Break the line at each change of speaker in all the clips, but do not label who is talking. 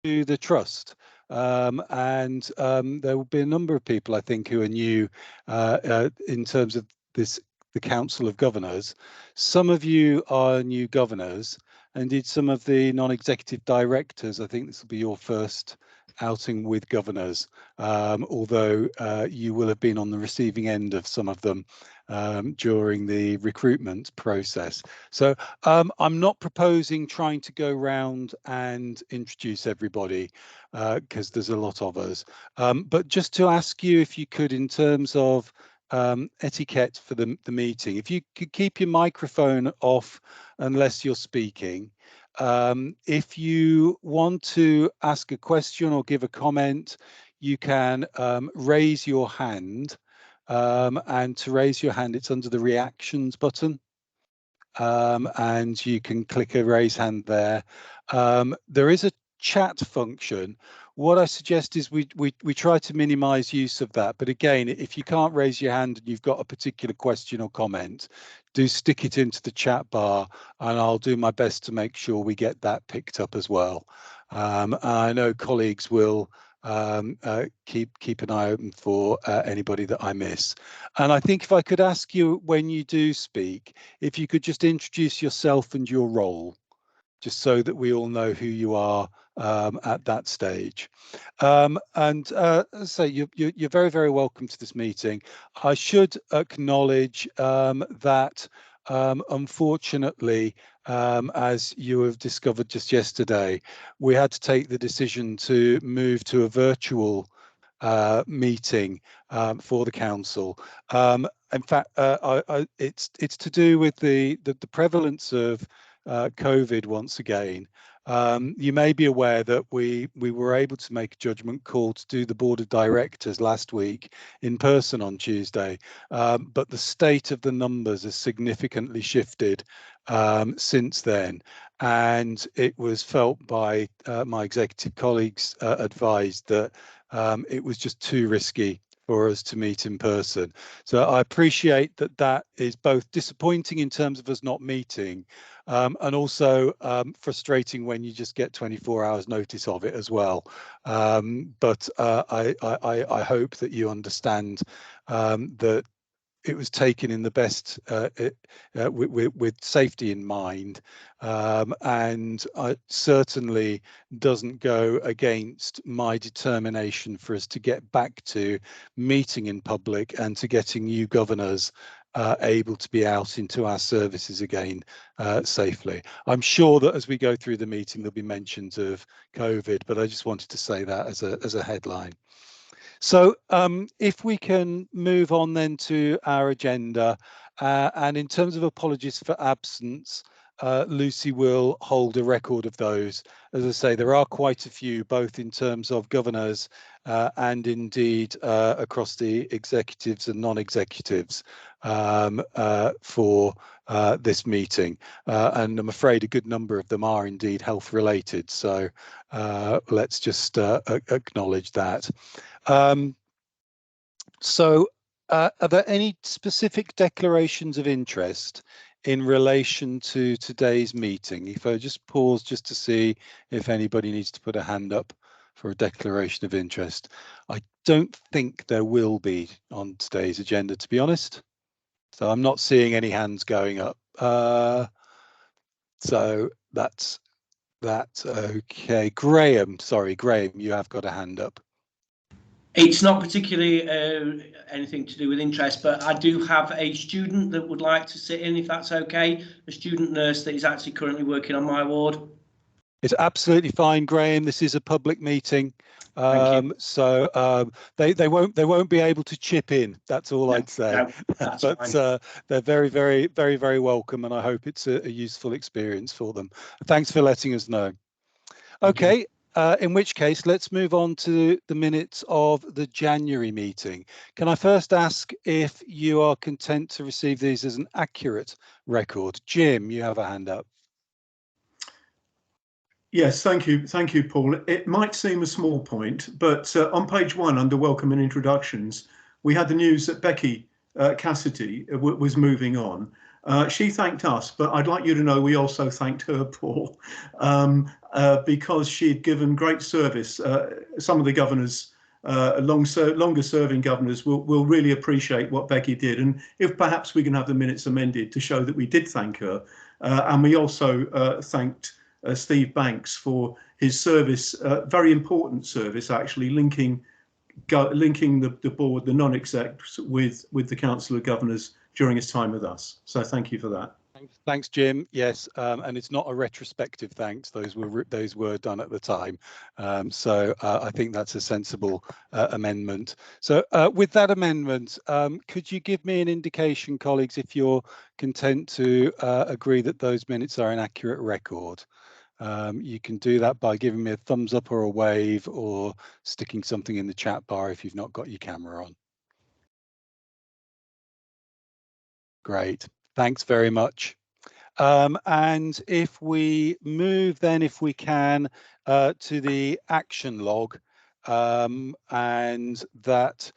to the trust. And there will be a number of people, I think, who are new in terms of the Council of Governors. Some of you are new governors, and indeed some of the non-executive directors. I think this will be your first outing with governors, although you will have been on the receiving end of some of them during the recruitment process. So I'm not proposing trying to go round and introduce everybody because there's a lot of us. But just to ask you if you could, in terms of etiquette for the meeting, if you could keep your microphone off unless you're speaking. If you want to ask a question or give a comment, you can raise your hand. And to raise your hand, it's under the reactions button. And you can click a raise hand there. There is a chat function. What I suggest is we try to minimize use of that. But again, if you can't raise your hand and you've got a particular question or comment, do stick it into the chat bar and I'll do my best to make sure we get that picked up as well. I know colleagues will keep an eye open for anybody that I miss. And I think if I could ask you, when you do speak, if you could just introduce yourself and your role, just so that we all know who you are at that stage. And as I say, you're very, very welcome to this meeting. I should acknowledge that unfortunately, as you have discovered just yesterday, we had to take the decision to move to a virtual meeting for the council. In fact, it's to do with the prevalence of COVID once again. You may be aware that we were able to make a judgment call to do the board of directors last week in person on Tuesday, but the state of the numbers has significantly shifted since then, and it was felt by my executive colleagues advised that it was just too risky for us to meet in person. So I appreciate that that is both disappointing in terms of us not meeting, and also frustrating when you just get 24 hours notice of it as well. But I hope that you understand that it was taken in the best with safety in mind, and it certainly doesn't go against my determination for us to get back to meeting in public and to getting new governors able to be out into our services again safely. I'm sure that as we go through the meeting there'll be mentions of COVID, but I just wanted to say that as a headline. So if we can move on then to our agenda, and in terms of apologies for absence, Lucy will hold a record of those. As I say, there are quite a few, both in terms of governors and indeed across the executives and non-executives for this meeting. And I'm afraid a good number of them are indeed health related. So let's just acknowledge that. So are there any specific declarations of interest in relation to today's meeting? If I just pause just to see if anybody needs to put a hand up for a declaration of interest. I don't think there will be on today's agenda, to be honest. So I'm not seeing any hands going up. So that's okay. Graham, sorry, Graham, you have got a hand up.
It's not particularly anything to do with interest, but I do have a student that would like to sit in, if that's okay, a student nurse that is actually currently working on my ward.
It's absolutely fine, Graham. This is a public meeting, so they won't be able to chip in. That's all I'd say.
No, that's
but
fine.
They're very welcome, and I hope it's a useful experience for them. Thanks for letting us know. Okay. In which case, let's move on to the minutes of the January meeting. Can I first ask if you are content to receive these as an accurate record? Jim, you have a hand up.
Yes, thank you, Paul. It might seem a small point, but on page 1, under welcome and introductions, we had the news that Becky Cassidy was moving on. She thanked us, but I'd like you to know we also thanked her, Paul, because she had given great service. Some of the governors, longer serving governors, will really appreciate what Becky did. And if perhaps we can have the minutes amended to show that we did thank her. And we also thanked Steve Banks for his service, very important service, actually, linking the board, the non-execs, with the Council of Governors during his time with us. So thank you for that.
Thanks, Jim. Yes, and it's not a retrospective thanks. Those were done at the time. So I think that's a sensible amendment. So with that amendment, could you give me an indication, colleagues, if you're content to agree that those minutes are an accurate record? You can do that by giving me a thumbs up or a wave, or sticking something in the chat bar if you've not got your camera on. Great, thanks very much. And if we move then, if we can, to the action log, and that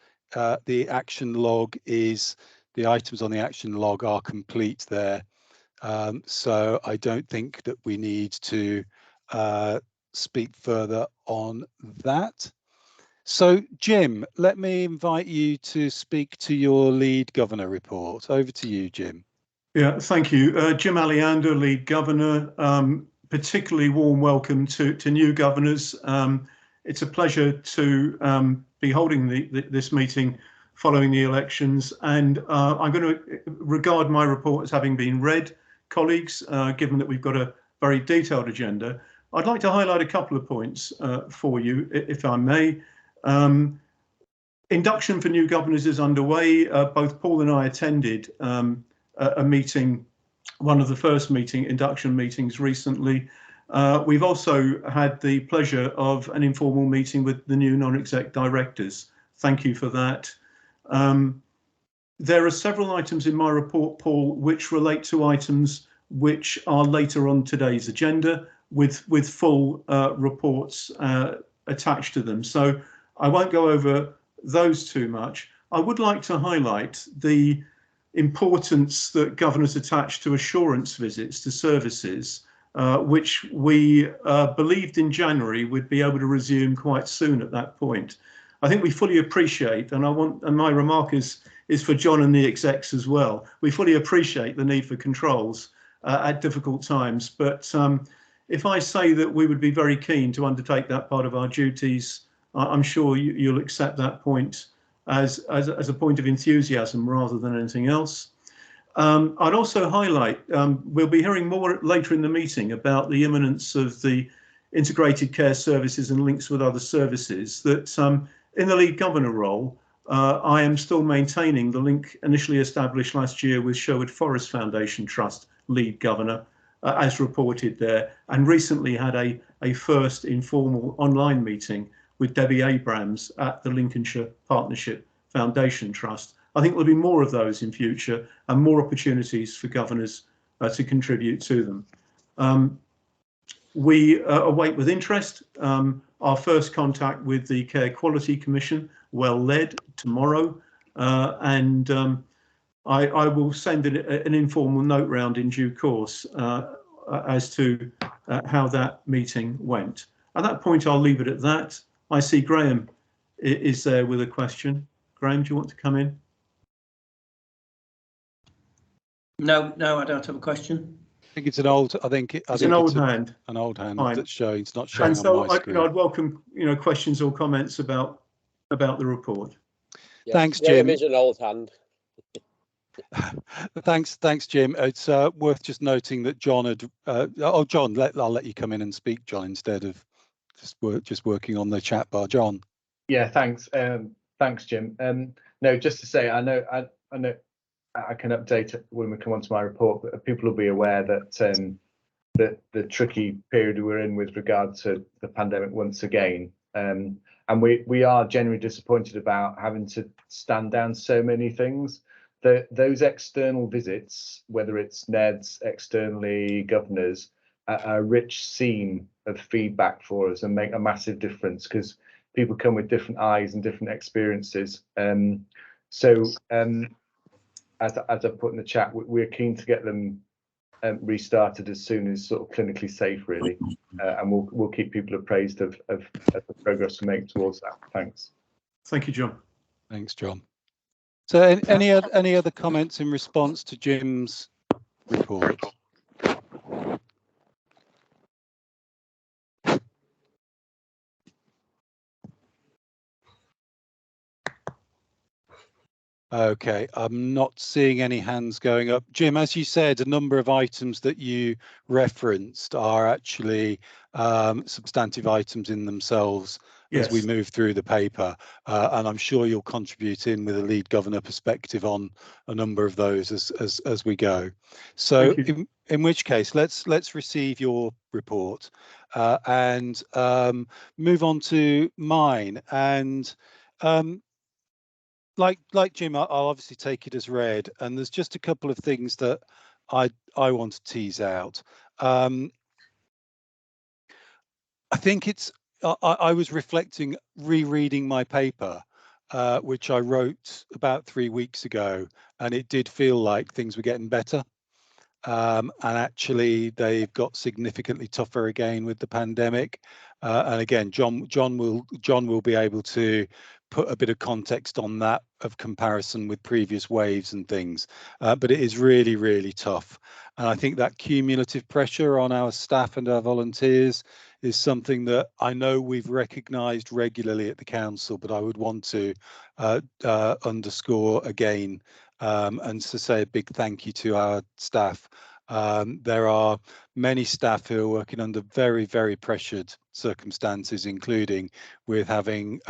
the action log is, the items on the action log are complete there. So I don't think that we need to speak further on that. So Jim, let me invite you to speak to your lead governor report. Over to you, Jim.
Yeah, thank you. Jim Aleander, lead governor. Particularly warm welcome to new governors. It's a pleasure to be holding this meeting following the elections, and I'm going to regard my report as having been read, colleagues, given that we've got a very detailed agenda. I'd like to highlight a couple of points for you, if I may. Induction for new governors is underway. Both Paul and I attended a meeting, one of the first induction meetings recently. We've also had the pleasure of an informal meeting with the new non-exec directors. Thank you for that. There are several items in my report, Paul, which relate to items which are later on today's agenda, with full reports attached to them. So I won't go over those too much. I would like to highlight the importance that governors attach to assurance visits to services, which we believed in January would be able to resume quite soon at that point. I think we fully appreciate, and my remark is for John and the execs as well, we fully appreciate the need for controls at difficult times. But if I say that we would be very keen to undertake that part of our duties, I'm sure you'll accept that point as a point of enthusiasm rather than anything else. I'd also highlight, we'll be hearing more later in the meeting about the imminence of the integrated care services and links with other services, that in the lead governor role, I am still maintaining the link initially established last year with Sherwood Forest Foundation Trust lead governor, as reported there, and recently had a first informal online meeting with Debbie Abrams at the Lincolnshire Partnership Foundation Trust. I think there'll be more of those in future and more opportunities for governors to contribute to them. We await with interest our first contact with the Care Quality Commission, well led, tomorrow, and I will send an informal note round in due course as to how that meeting went. At that point, I'll leave it at that. I see Graham is there with a question. Graham, do you want to come in?
No, I don't have a question.
I think it's an old. I think
it's an old hand.
An old hand
Fine.
that's showing. It's not showing
and so
on my screen.
I'd welcome questions or comments about the report.
Yes,
thanks, Jim.
Is an old hand.
Thanks, Jim. It's worth just noting that John had. John, I'll let you come in and speak, John, instead of just working on the chat bar. John.
Yeah, thanks. Thanks, Jim. No, just to say, I know I can update it when we come onto my report, but people will be aware that the tricky period we're in with regard to the pandemic once again, and we are genuinely disappointed about having to stand down so many things. Those external visits, whether it's NEDs, externally, governors, are a rich seam of feedback for us and make a massive difference because people come with different eyes and different experiences. as I put in the chat, we're keen to get them restarted as soon as sort of clinically safe, really, and we'll keep people appraised of the progress we make towards that. Thanks.
Thank you, John.
Thanks, John. So any other comments in response to Jim's report? Okay, I'm not seeing any hands going up. Jim, as you said, a number of items that you referenced are actually substantive items in themselves as we move through the paper, and I'm sure you'll contribute in with a lead governor perspective on a number of those as we go. So in which case, let's receive your report and move on to mine. And like Jim, I'll obviously take it as read, and there's just a couple of things that I want to tease out. I think it's I was reflecting, rereading my paper, which I wrote about 3 weeks ago, and it did feel like things were getting better. And actually, they've got significantly tougher again with the pandemic. And again, John will be able to put a bit of context on that of comparison with previous waves and things. But it is really, really tough. And I think that cumulative pressure on our staff and our volunteers is something that I know we've recognised regularly at the council, but I would want to underscore again. And to say a big thank you to our staff. There are many staff who are working under very, very pressured circumstances, including with having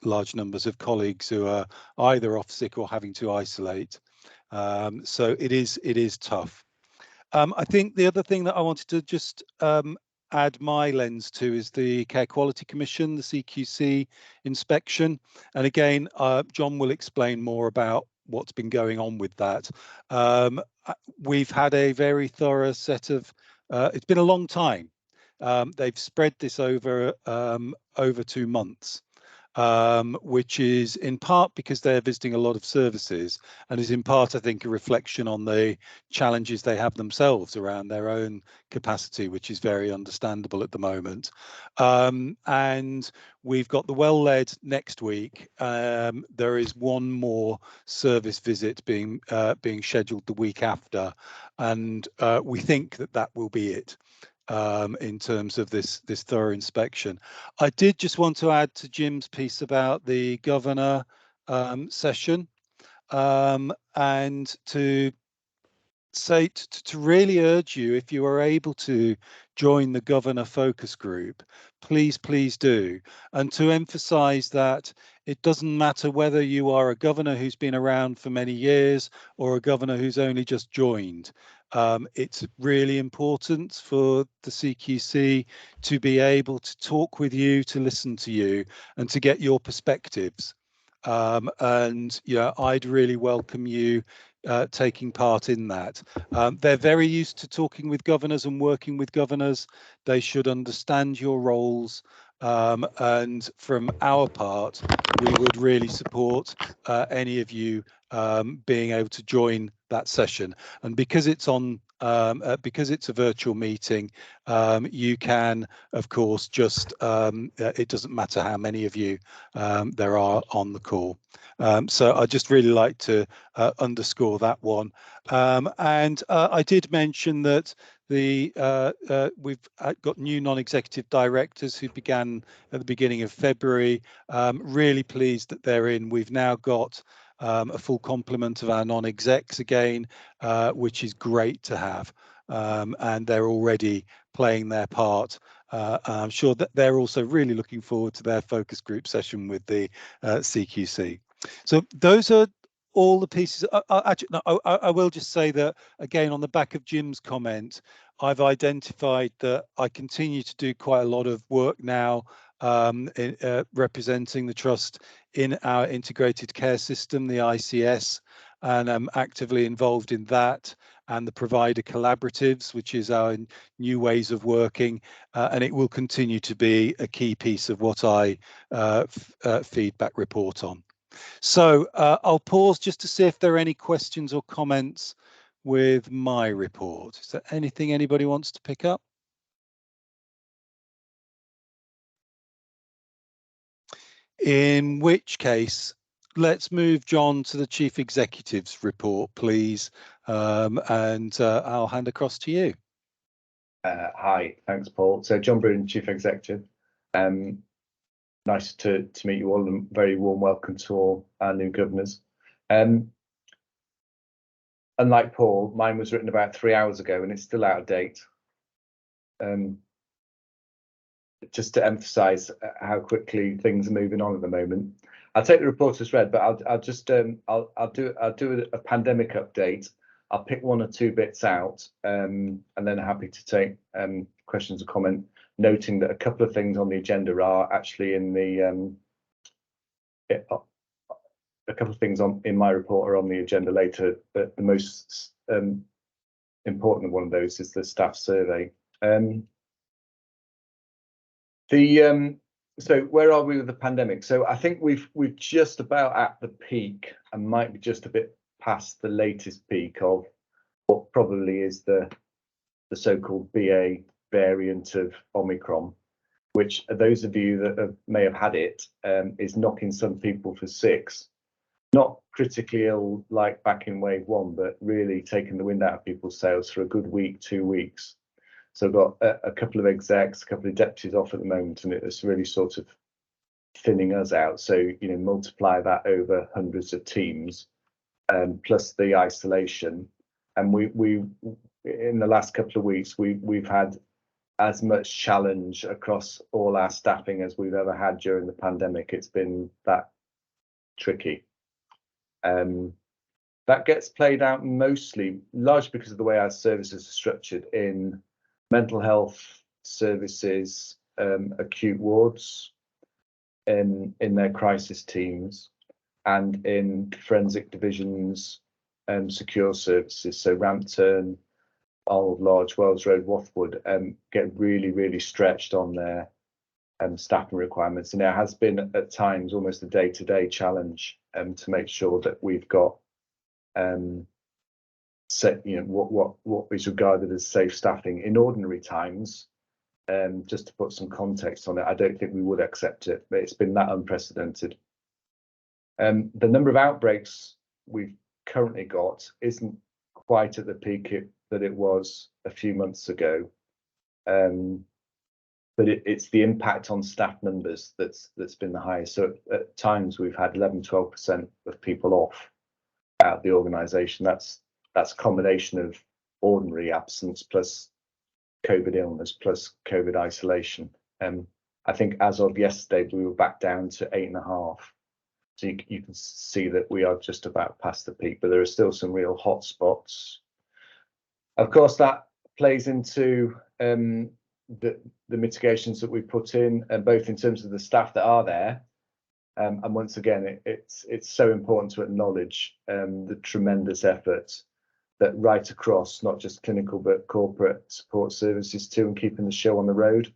large numbers of colleagues who are either off sick or having to isolate. So it is tough. I think the other thing that I wanted to just add my lens to is the Care Quality Commission, the CQC inspection. And again, John will explain more about what's been going on with that. We've had a very thorough set of, it's been a long time. They've spread this over 2 months. Which is in part because they're visiting a lot of services, and is in part, I think, a reflection on the challenges they have themselves around their own capacity, which is very understandable at the moment. And we've got the well-led next week. There is one more service visit being scheduled the week after, and we think that will be it. In terms of this thorough inspection. I did just want to add to Jim's piece about the governor session, and to say to really urge you, if you are able to join the governor focus group, please do, and to emphasize that it doesn't matter whether you are a governor who's been around for many years or a governor who's only just joined. It's really important for the CQC to be able to talk with you, to listen to you, and to get your perspectives. And yeah, I'd really welcome you taking part in that. They're very used to talking with governors and working with governors. They should understand your roles. And from our part, we would really support any of you being able to join that session. And because it's on, because it's a virtual meeting, you can, of course, just it doesn't matter how many of you there are on the call. So I just really like to underscore that one. And I did mention that we've got new non-executive directors who began at the beginning of February. Really pleased that they're in. We've now got a full complement of our non-execs again, which is great to have. And they're already playing their part. I'm sure that they're also really looking forward to their focus group session with the CQC. So those are all the pieces. Actually, no, I will just say that, again, on the back of Jim's comment, I've identified that I continue to do quite a lot of work now representing the trust in our integrated care system, the ICS, and I'm actively involved in that and the provider collaboratives, which is our new ways of working, and it will continue to be a key piece of what I feedback report on. So I'll pause just to see if there are any questions or comments with my report. Is there anything anybody wants to pick up? In which case, let's move, John, to the Chief Executive's report, please, and I'll hand across to you.
Hi, thanks, Paul. So John Brewin, Chief Executive. Nice to meet you all, and very warm welcome to all our new governors. Unlike Paul, mine was written about 3 hours ago and it's still out of date. Just to emphasise how quickly things are moving on at the moment. I'll take the report as read, but I'll just I'll do a pandemic update. I'll pick 1 or 2 bits out, and then happy to take questions or comment. Noting that a couple of things on the agenda are actually in the a couple of things in my report are on the agenda later. But the most important one of those is the staff survey. So where are we with the pandemic? So I think we're just about at the peak and might be just a bit past the latest peak of what probably is the so-called BA variant of Omicron, which those of you that may have had it is knocking some people for 6. Not critically ill like back in wave 1, but really taking the wind out of people's sails for a good week, 2 weeks. So I've got a couple of execs, a couple of deputies off at the moment, and it's really sort of thinning us out. So, you know, multiply that over hundreds of teams, plus the isolation. And we in the last couple of weeks, we've had as much challenge across all our staffing as we've ever had during the pandemic. It's been that tricky. That gets played out mostly, largely because of the way our services are structured in mental health services, acute wards, in their crisis teams, and in forensic divisions and secure services. So Rampton, Old Lodge, Wells Road, Wathwood get really, really stretched on their staffing requirements, and it has been at times almost a day-to-day challenge to make sure that we've got set, you know, what is regarded as safe staffing in ordinary times. Just to put some context on it, I don't think we would accept it, but it's been that unprecedented. The number of outbreaks we've currently got isn't quite at the peak that it was a few months ago, but it's the impact on staff numbers that's been the highest. So at times we've had 11-12% of people off out of the organisation. That's a combination of ordinary absence plus COVID illness plus COVID isolation. I think as of yesterday, we were back down to 8.5. So you can see that we are just about past the peak, but there are still some real hot spots. Of course, that plays into the mitigations that we put in, both in terms of the staff that are there. And once again, it's so important to acknowledge the tremendous effort that right across, not just clinical, but corporate support services too, and keeping the show on the road.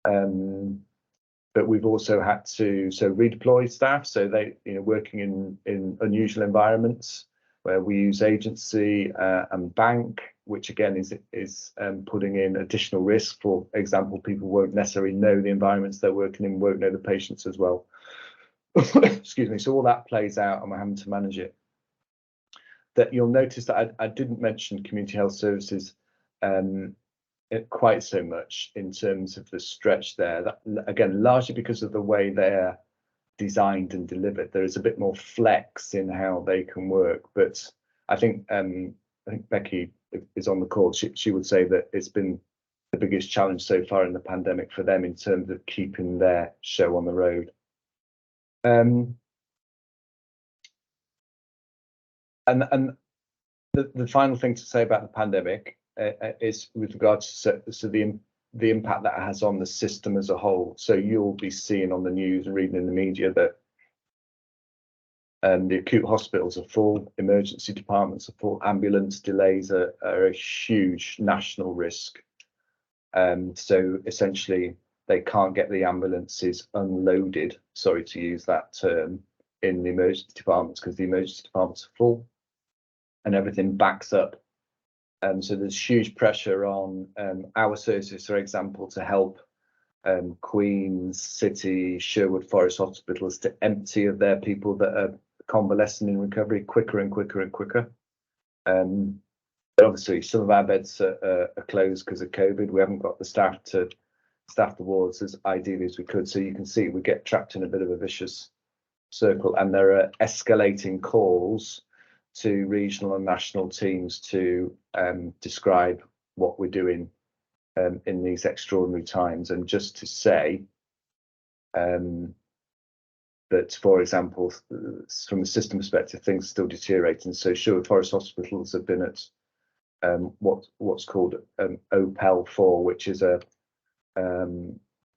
But we've also had to redeploy staff, so they, you know, working in unusual environments where we use agency and bank, which again is putting in additional risk. For example, people won't necessarily know the environments they're working in, won't know the patients as well. Excuse me. So all that plays out, and we're having to manage it. That you'll notice that I didn't mention community health services quite so much in terms of the stretch there. That, again, largely because of the way they're designed and delivered. There is a bit more flex in how they can work. But I think Becky is on the call. She would say that it's been the biggest challenge so far in the pandemic for them in terms of keeping their show on the road. And the final thing to say about the pandemic is with regards to the impact that it has on the system as a whole. So you'll be seeing on the news and reading in the media that the acute hospitals are full, emergency departments are full, ambulance delays are a huge national risk. So essentially, they can't get the ambulances unloaded, sorry to use that term, in the emergency departments because the emergency departments are full and everything backs up. So there's huge pressure on our services, for example, to help Queen's, City, Sherwood Forest hospitals to empty of their people that are convalescing in recovery quicker and quicker and quicker. But obviously, some of our beds are closed because of COVID. We haven't got the staff to staff the wards as ideally as we could. So you can see we get trapped in a bit of a vicious circle, and there are escalating calls to regional and national teams to describe what we're doing in these extraordinary times. And just to say that, for example, from a system perspective, things are still deteriorating. So Sherwood Forest hospitals have been at what's called OPEL 4, which is a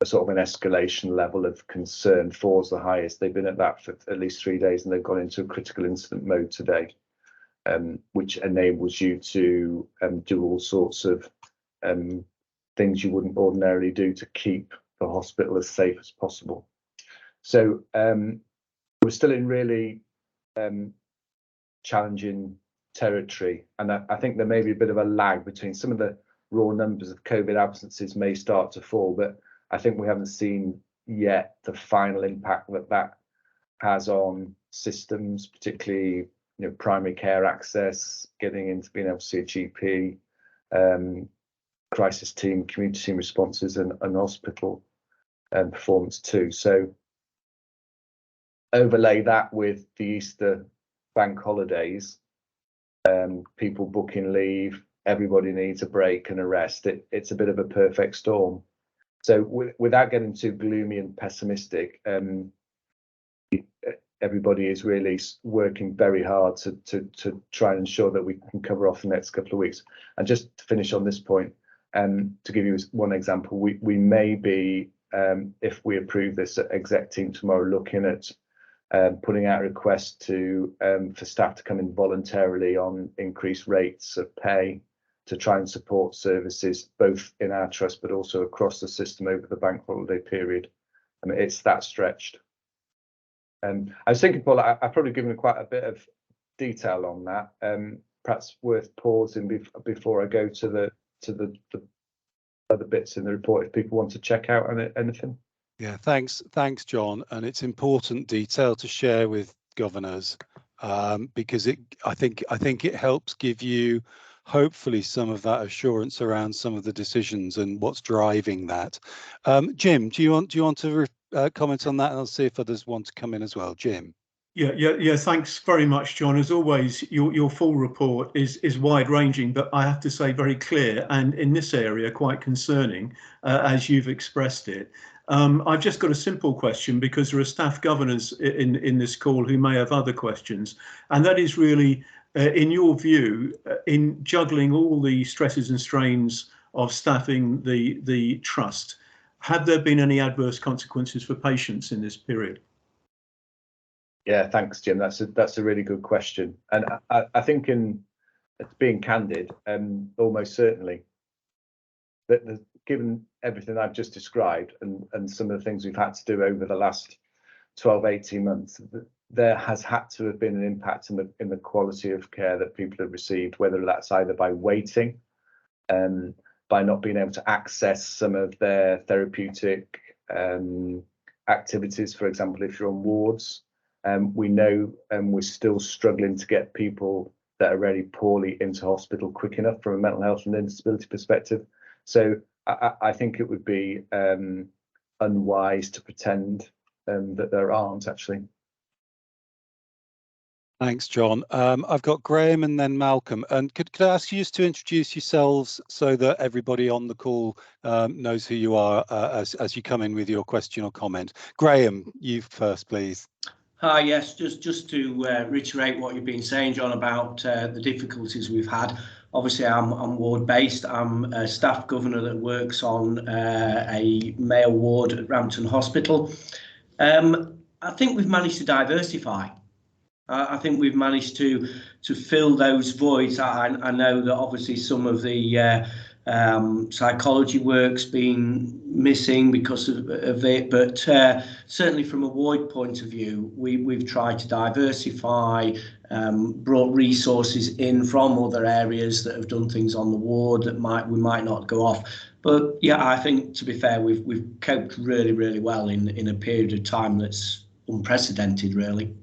sort of an escalation level of concern. 4 is the highest. They've been at that for at least 3 days, and they've gone into a critical incident mode today, which enables you to do all sorts of things you wouldn't ordinarily do to keep the hospital as safe as possible. So we're still in really challenging territory, and I think there may be a bit of a lag between some of the raw numbers of COVID absences may start to fall, but I think we haven't seen yet the final impact that has on systems, particularly primary care access, getting into being able to see a GP, crisis team, community team responses, and hospital performance too. So overlay that with the Easter bank holidays, people booking leave, everybody needs a break and a rest. It's a bit of a perfect storm. So without getting too gloomy and pessimistic, everybody is really working very hard to try and ensure that we can cover off the next couple of weeks. And just to finish on this point, to give you one example, we may be, if we approve this at exec team tomorrow, looking at putting out a request for staff to come in voluntarily on increased rates of pay to try and support services both in our trust but also across the system over the bank holiday period. I mean, it's that stretched. I was thinking, Paul, I've probably given quite a bit of detail on that. Perhaps worth pausing before I go to the other bits in the report if people want to check out anything.
Yeah, thanks, John. And it's important detail to share with governors because I think it helps give you hopefully some of that assurance around some of the decisions and what's driving that. Jim, do you want to comment on that? And I'll see if others want to come in as well. Jim.
Yeah. Thanks very much, John. As always, your full report is wide-ranging, but I have to say very clear, and in this area quite concerning, as you've expressed it. I've just got a simple question because there are staff governors in this call who may have other questions, and that is really, in your view, in juggling all the stresses and strains of staffing the trust, have there been any adverse consequences for patients in this period?
Yeah, thanks, Jim. That's a really good question, and I think, in being candid, almost certainly that given everything I've just described and some of the things we've had to do over the last 12-18 months, there has had to have been an impact in the quality of care that people have received, whether that's either by waiting, by not being able to access some of their therapeutic activities. For example, if you're on wards, we know we're still struggling to get people that are really poorly into hospital quick enough from a mental health and disability perspective. So I think it would be unwise to pretend that there aren't actually.
Thanks, John. I've got Graham and then Malcolm. And could I ask you just to introduce yourselves so that everybody on the call knows who you are as you come in with your question or comment. Graham, you first, please.
Hi, yes, just to reiterate what you've been saying, John, about the difficulties we've had. Obviously, I'm ward-based. I'm a staff governor that works on a male ward at Rampton Hospital. I think we've managed to diversify. I think we've managed to fill those voids. I know that obviously some of the Psychology work's been missing because of it, but certainly from a ward point of view, we've tried to diversify, brought resources in from other areas that have done things on the ward that we might not go off. But yeah, I think, to be fair, we've coped really, really well in a period of time that's unprecedented, really.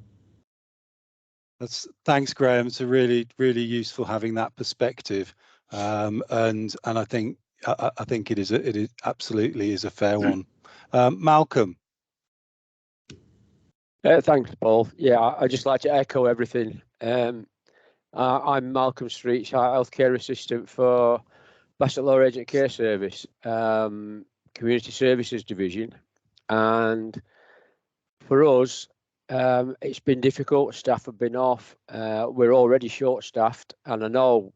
Thanks, Graham. It's a really useful having that perspective, and I think it absolutely is a fair one. Malcolm.
Thanks, Paul. Yeah, I'd just like to echo everything. I'm Malcolm Street, healthcare assistant for Basset Lower Agent Care Service, Community Services Division, and for us, it's been difficult. Staff have been off. We're already short-staffed, and I know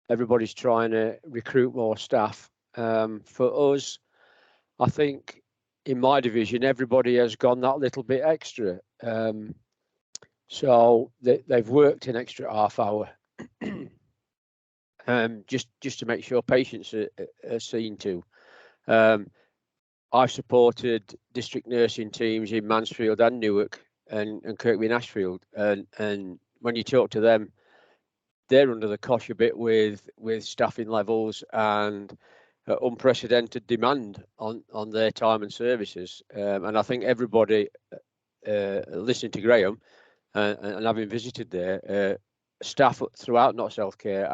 everybody's trying to recruit more staff. For us, I think in my division, everybody has gone that little bit extra. So they've worked an extra half hour, just to make sure patients are seen to. I've supported district nursing teams in Mansfield and Newark and Kirkby and Ashfield, and when you talk to them, they're under the cosh a bit with staffing levels and unprecedented demand on their time and services. And I think everybody listening to Graham and having visited there, staff throughout Notts Healthcare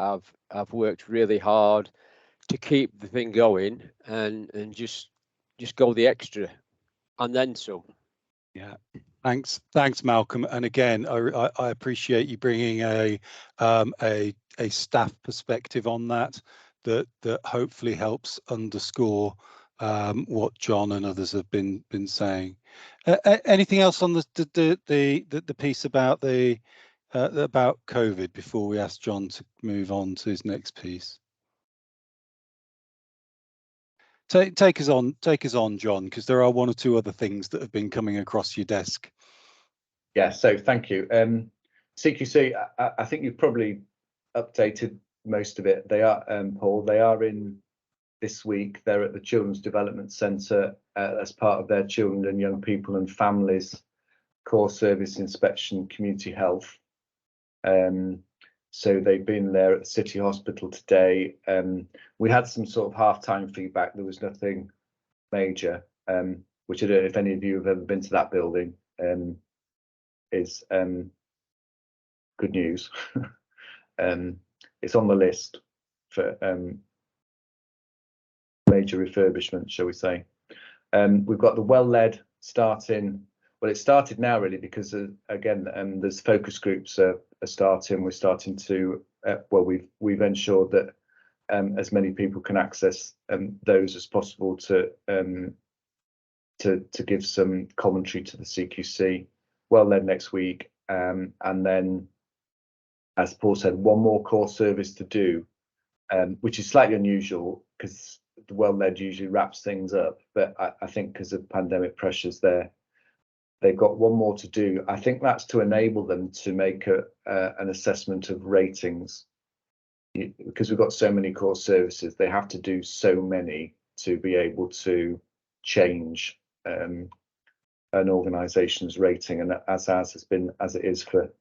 have worked really hard to keep the thing going and just go the extra and then some.
Yeah, thanks, Malcolm. And again, I appreciate you bringing a staff perspective on that hopefully helps underscore what John and others have been saying. Anything else on the piece about about COVID before we ask John to move on to his next piece? Take us on, John, because there are one or two other things that have been coming across your desk.
Yeah, so thank you. CQC, I think you've probably updated most of it. They are, Paul, they are in this week. They're at the Children's Development Centre as part of their Children and Young People and Families Core Service Inspection Community Health. So they've been there at the City Hospital today. We had some sort of half-time feedback. There was nothing major, which I don't know if any of you have ever been to that building. Is good news. It's on the list for major refurbishment, shall we say. We've got the well-led starting. Well, it started now really because again, there's focus groups are starting. We're starting to well, we've ensured that as many people can access those as possible to give some commentary to the CQC. Well-led next week, and then, as Paul said, one more core service to do, which is slightly unusual because the well-led usually wraps things up. But I think because of pandemic pressures, they've got one more to do. I think that's to enable them to make an assessment of ratings, because we've got so many core services. They have to do so many to be able to change an organisation's rating, and as ours has been, as it is for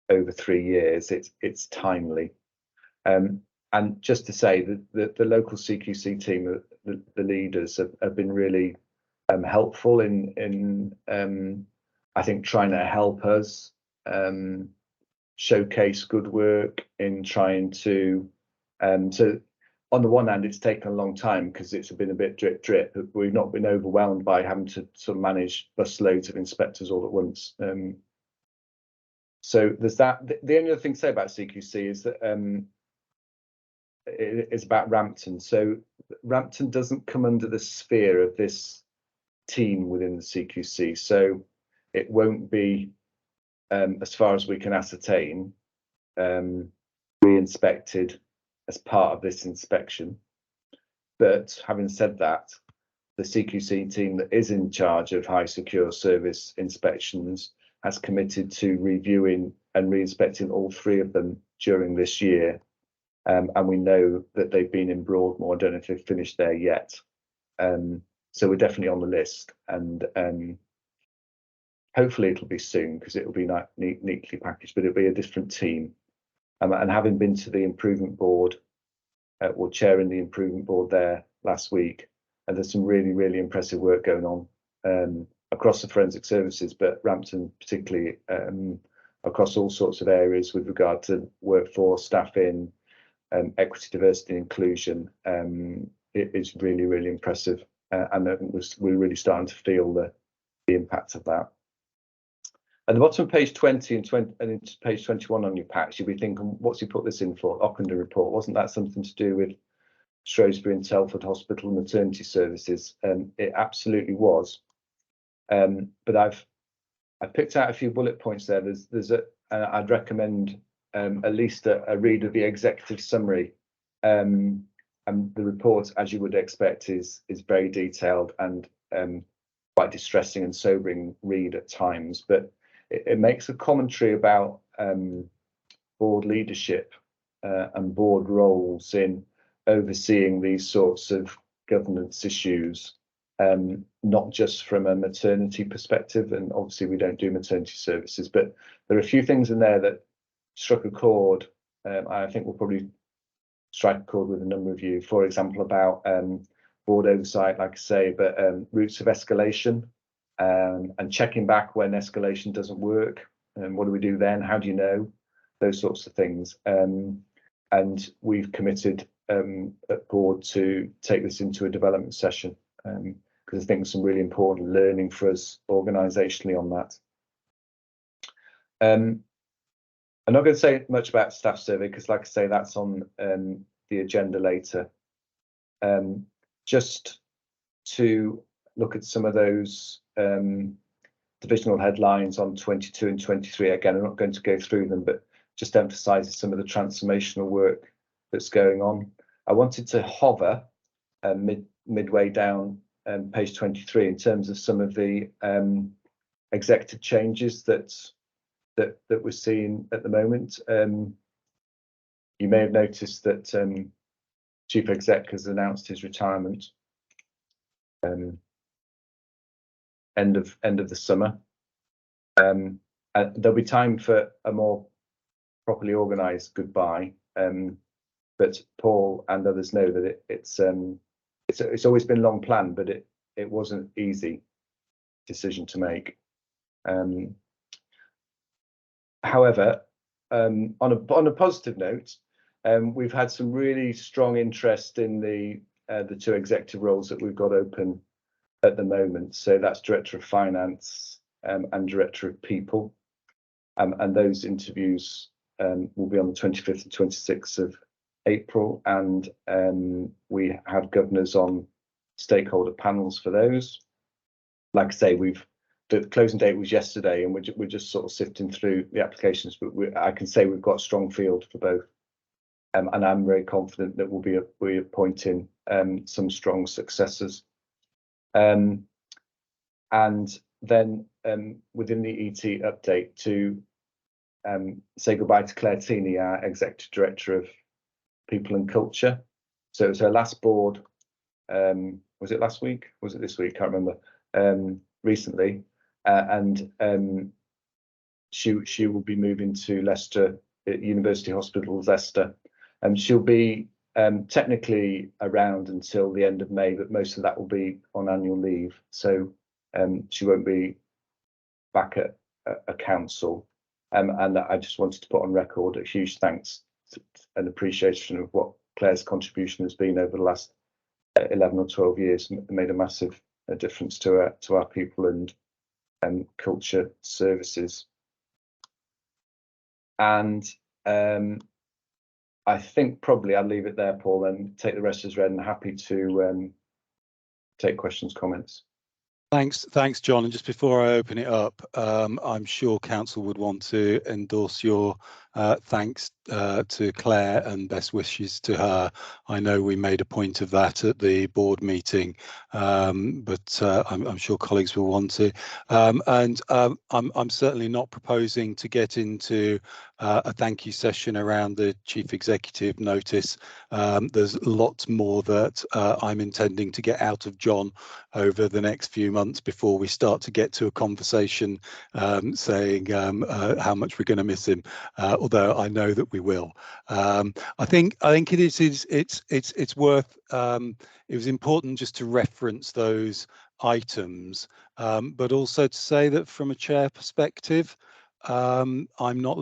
over 3 years, it's timely. And just to say that the local CQC team, the leaders have been really helpful in I think trying to help us showcase good work in trying to on the one hand, it's taken a long time because it's been a bit drip. We've not been overwhelmed by having to sort of manage bus loads of inspectors all at once. So there's that. The only other thing to say about CQC is that it is about Rampton. So Rampton doesn't come under the sphere of this team within the CQC. So it won't be, as far as we can ascertain, re-inspected as part of this inspection. But having said that, the CQC team that is in charge of high secure service inspections has committed to reviewing and re-inspecting all 3 of them during this year. and we know that they've been in Broadmoor. I don't know if they've finished there yet. So we're definitely on the list, and hopefully it'll be soon, because it'll be neatly packaged, but it'll be a different team. And having been to the improvement board, or chairing the improvement board there last week, and there's some really, really impressive work going on across the forensic services, but Rampton particularly, across all sorts of areas with regard to workforce, staffing, equity, diversity, and inclusion. It is really, really impressive, and we're really starting to feel the impact of that. At the bottom of page 20 and into page 21 on your pack, you'll be thinking, what's he put this in for? Ockenden report, wasn't that something to do with Shrewsbury and Telford Hospital maternity services? It absolutely was. But I've picked out a few bullet points there. I'd recommend at least a read of the executive summary. And the report, as you would expect, is very detailed and quite distressing and sobering read at times. But it makes a commentary about board leadership and board roles in overseeing these sorts of governance issues, not just from a maternity perspective, and obviously we don't do maternity services, but there are a few things in there that struck a chord. I think we'll probably strike a chord with a number of you, for example, about board oversight, like I say, but routes of escalation, and checking back when escalation doesn't work, and what do we do then? How do you know? Those sorts of things. And we've committed at board to take this into a development session, because I think there's some really important learning for us organisationally on that. I'm not going to say much about staff survey, because like I say, that's on the agenda later. Just to look at some of those divisional headlines on 22 and 23. Again, I'm not going to go through them, but just emphasises some of the transformational work that's going on. I wanted to hover midway down page 23 in terms of some of the executive changes that we're seeing at the moment. You may have noticed that Chief Exec has announced his retirement end of the summer. And there'll be time for a more properly organised goodbye. But Paul and others know that it's always been long planned, but it wasn't easy decision to make. However, on a positive note, we've had some really strong interest in the two executive roles that we've got open at the moment. So that's Director of Finance and Director of People, and those interviews will be on the 25th and 26th of April, and we have governors on stakeholder panels for those. Like I say, the closing date was yesterday, and we're just sort of sifting through the applications, but I can say we've got a strong field for both, and I'm very confident that we'll be appointing some strong successors. And then within the ET update, to say goodbye to Claire Teeney, our Executive Director of People and Culture. So it was her last board, was it last week? Was it this week? Can't remember. Recently, and she will be moving to Leicester, University Hospitals, Leicester, and she'll be technically around until the end of May, but most of that will be on annual leave, so she won't be back at a council. And I just wanted to put on record a huge thanks and appreciation of what Claire's contribution has been over the last 11 or 12 years. Made a massive difference to our people and culture services. And I think probably I'll leave it there, Paul, and take the rest as read, and happy to take questions, comments.
Thanks, John. And just before I open it up, I'm sure Council would want to endorse your thanks to Claire and best wishes to her. I know we made a point of that at the board meeting, but I'm sure colleagues will want to. I'm certainly not proposing to get into a thank you session around the chief executive notice. There's lots more that I'm intending to get out of John over the next few months before we start to get to a conversation saying how much we're going to miss him, although I know that we will. I think it's worth. It was important just to reference those items, but also to say that from a chair perspective, I'm not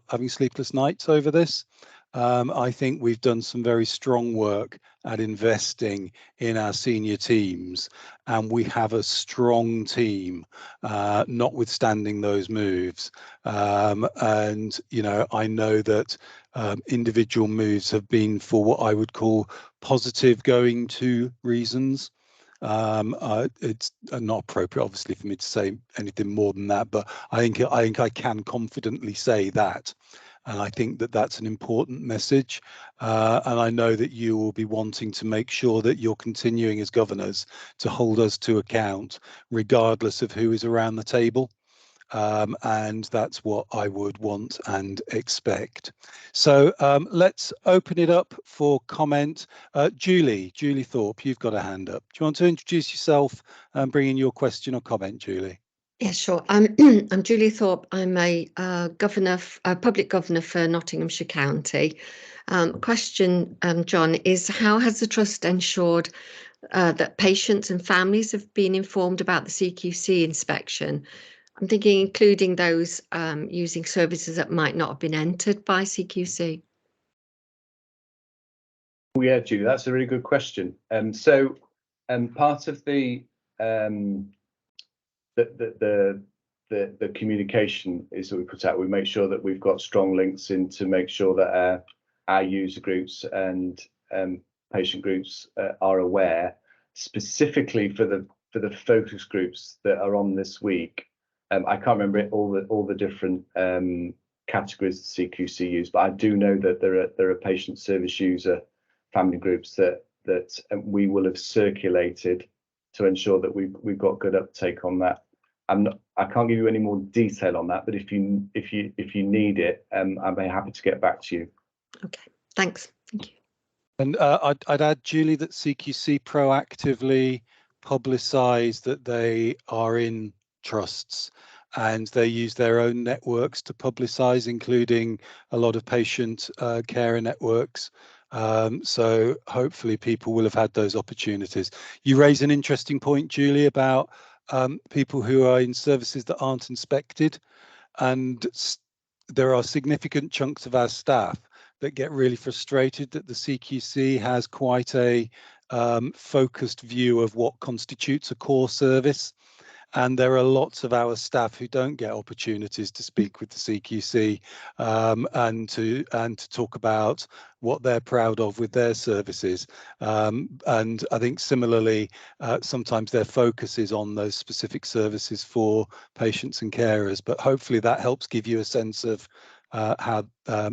having sleepless nights over this. I think we've done some very strong work at investing in our senior teams, and we have a strong team, notwithstanding those moves. And you know, I know that individual moves have been for what I would call positive going to reasons. It's not appropriate, obviously, for me to say anything more than that, but I think I can confidently say that. And I think that that's an important message. And I know that you will be wanting to make sure that you're continuing as governors to hold us to account, regardless of who is around the table. And that's what I would want and expect. So let's open it up for comment. Julie Thorpe, you've got a hand up. Do you want to introduce yourself and bring in your question or comment, Julie?
Yeah, sure. I'm Julie Thorpe. I'm a public governor for Nottinghamshire County. Question, John, is how has the trust ensured that patients and families have been informed about the CQC inspection? I'm thinking including those using services that might not have been entered by CQC.
Oh, yeah, Julie, that's a really good question. So part of the communication is that we put out, we make sure that we've got strong links in to make sure that our user groups and patient groups are aware, specifically for the focus groups that are on this week. I can't remember all the different categories the CQC use, but I do know that there are patient service user family groups that we will have circulated to ensure that we've got good uptake on that. I can't give you any more detail on that, but if you need it, I'd be happy to get back to you.
Okay, thanks. Thank you.
And I'd add, Julie, that CQC proactively publicise that they are in trusts, and they use their own networks to publicise, including a lot of patient carer networks. So hopefully people will have had those opportunities. You raise an interesting point, Julie, about people who are in services that aren't inspected, and there are significant chunks of our staff that get really frustrated that the CQC has quite a focused view of what constitutes a core service. And there are lots of our staff who don't get opportunities to speak with the CQC and to talk about what they're proud of with their services. And I think similarly, sometimes their focus is on those specific services for patients and carers. But hopefully that helps give you a sense of how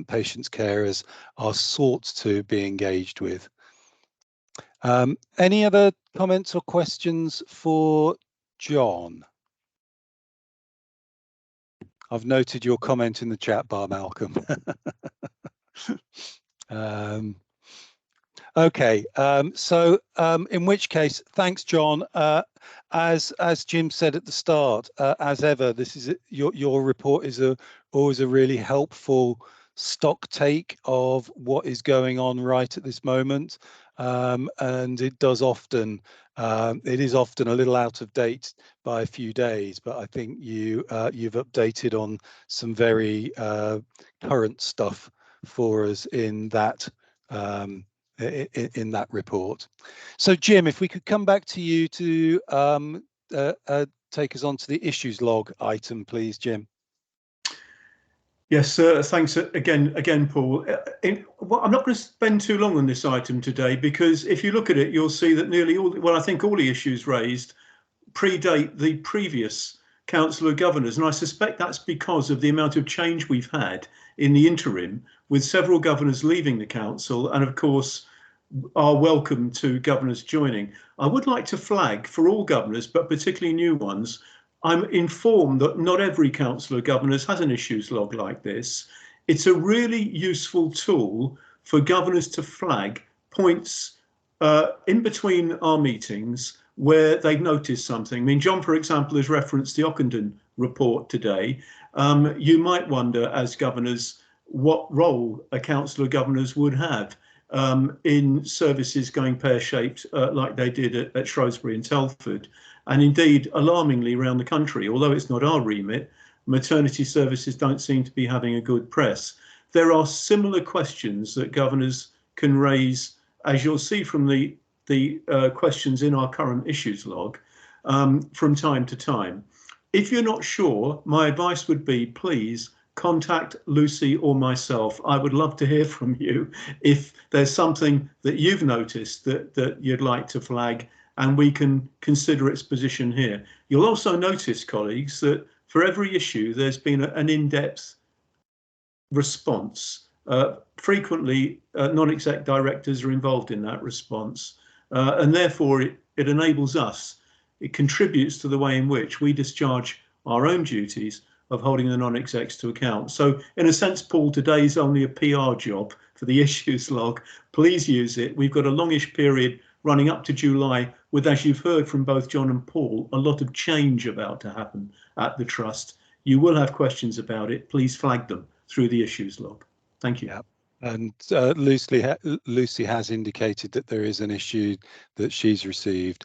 patients, carers are sought to be engaged with. Any other comments or questions for John? I've noted your comment in the chat bar, Malcolm. Okay, so in which case, thanks, John. As Jim said at the start, as ever, this is your report is always a really helpful stock take of what is going on right at this moment, and it is often a little out of date by a few days, but I think you've updated on some very current stuff for us in that report. So Jim, if we could come back to you to take us on to the issues log item, please, Jim.
Yes, thanks again, Paul. I'm not going to spend too long on this item today, because if you look at it, you'll see that nearly all, well, I think all the issues raised predate the previous Council of Governors, and I suspect that's because of the amount of change we've had in the interim, with several governors leaving the council and of course are welcome to governors joining. I would like to flag for all governors, but particularly new ones, I'm informed that not every Council of Governors has an issues log like this. It's a really useful tool for governors to flag points in between our meetings where they've noticed something. I mean, John, for example, has referenced the Ockenden report today. You might wonder, as governors, what role a Council of Governors would have in services going pear-shaped like they did at Shrewsbury and Telford, and indeed alarmingly around the country. Although it's not our remit, maternity services don't seem to be having a good press. There are similar questions that governors can raise, as you'll see from the questions in our current issues log, from time to time. If you're not sure, my advice would be, please contact Lucy or myself. I would love to hear from you if there's something that you've noticed that you'd like to flag, and we can consider its position here. You'll also notice, colleagues, that for every issue there's been an in-depth response. Frequently non-exec directors are involved in that response, and therefore it enables us, it contributes to the way in which we discharge our own duties of holding the non-execs to account. So in a sense, Paul, today's only a PR job for the issues log. Please use it. We've got a longish period running up to July with, as you've heard from both John and Paul, a lot of change about to happen at the Trust. You will have questions about it. Please flag them through the issues log. Thank you.
Yeah. And Lucy has indicated that there is an issue that she's received.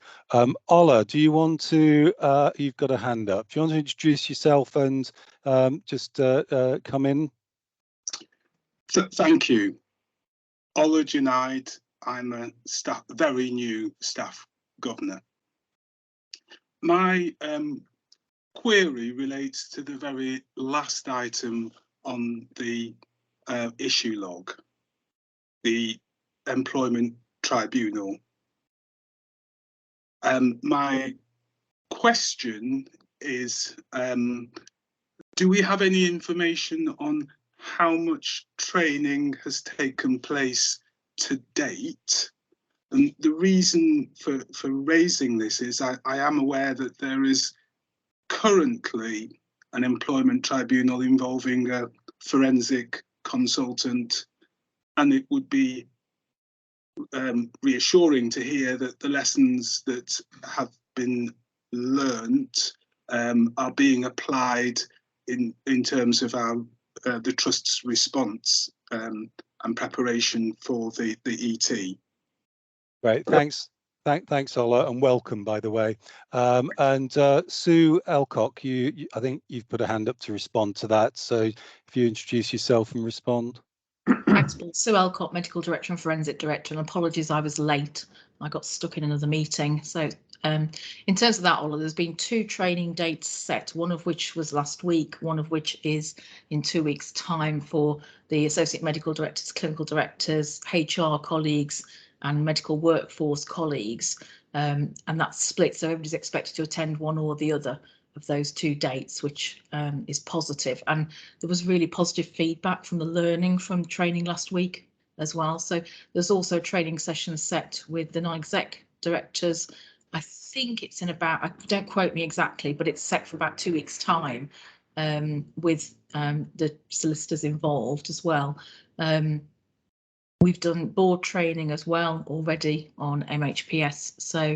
Ola, do you want to, you've got a hand up. Do you want to introduce yourself and just come in?
Thank you. Ola Junaid, I'm a very new staff governor. My query relates to the very last item on the issue log, the Employment Tribunal. My question is, do we have any information on how much training has taken place to date? And the reason for raising this is I am aware that there is currently an employment tribunal involving a forensic consultant, and it would be reassuring to hear that the lessons that have been learnt are being applied in terms of our the Trust's response and preparation for the ET.
Great, thanks. Thanks, Ola, and welcome, by the way. And Sue Elcock, I think you've put a hand up to respond to that. So if you introduce yourself and respond.
Thanks, Paul. Sue Elcock, Medical Director and Forensic Director, and apologies I was late. I got stuck in another meeting. So in terms of that, Ola, there's been 2 training dates set, one of which was last week, one of which is in 2 weeks' time for the Associate Medical Directors, Clinical Directors, HR colleagues, and medical workforce colleagues, and that's split, so everybody's expected to attend one or the other of those 2 dates, which is positive. And there was really positive feedback from the learning from training last week as well. So there's also training sessions set with the non-exec directors. I think it's in about, don't quote me exactly, but it's set for about 2 weeks' time, with the solicitors involved as well. We've done board training as well already on MHPS, so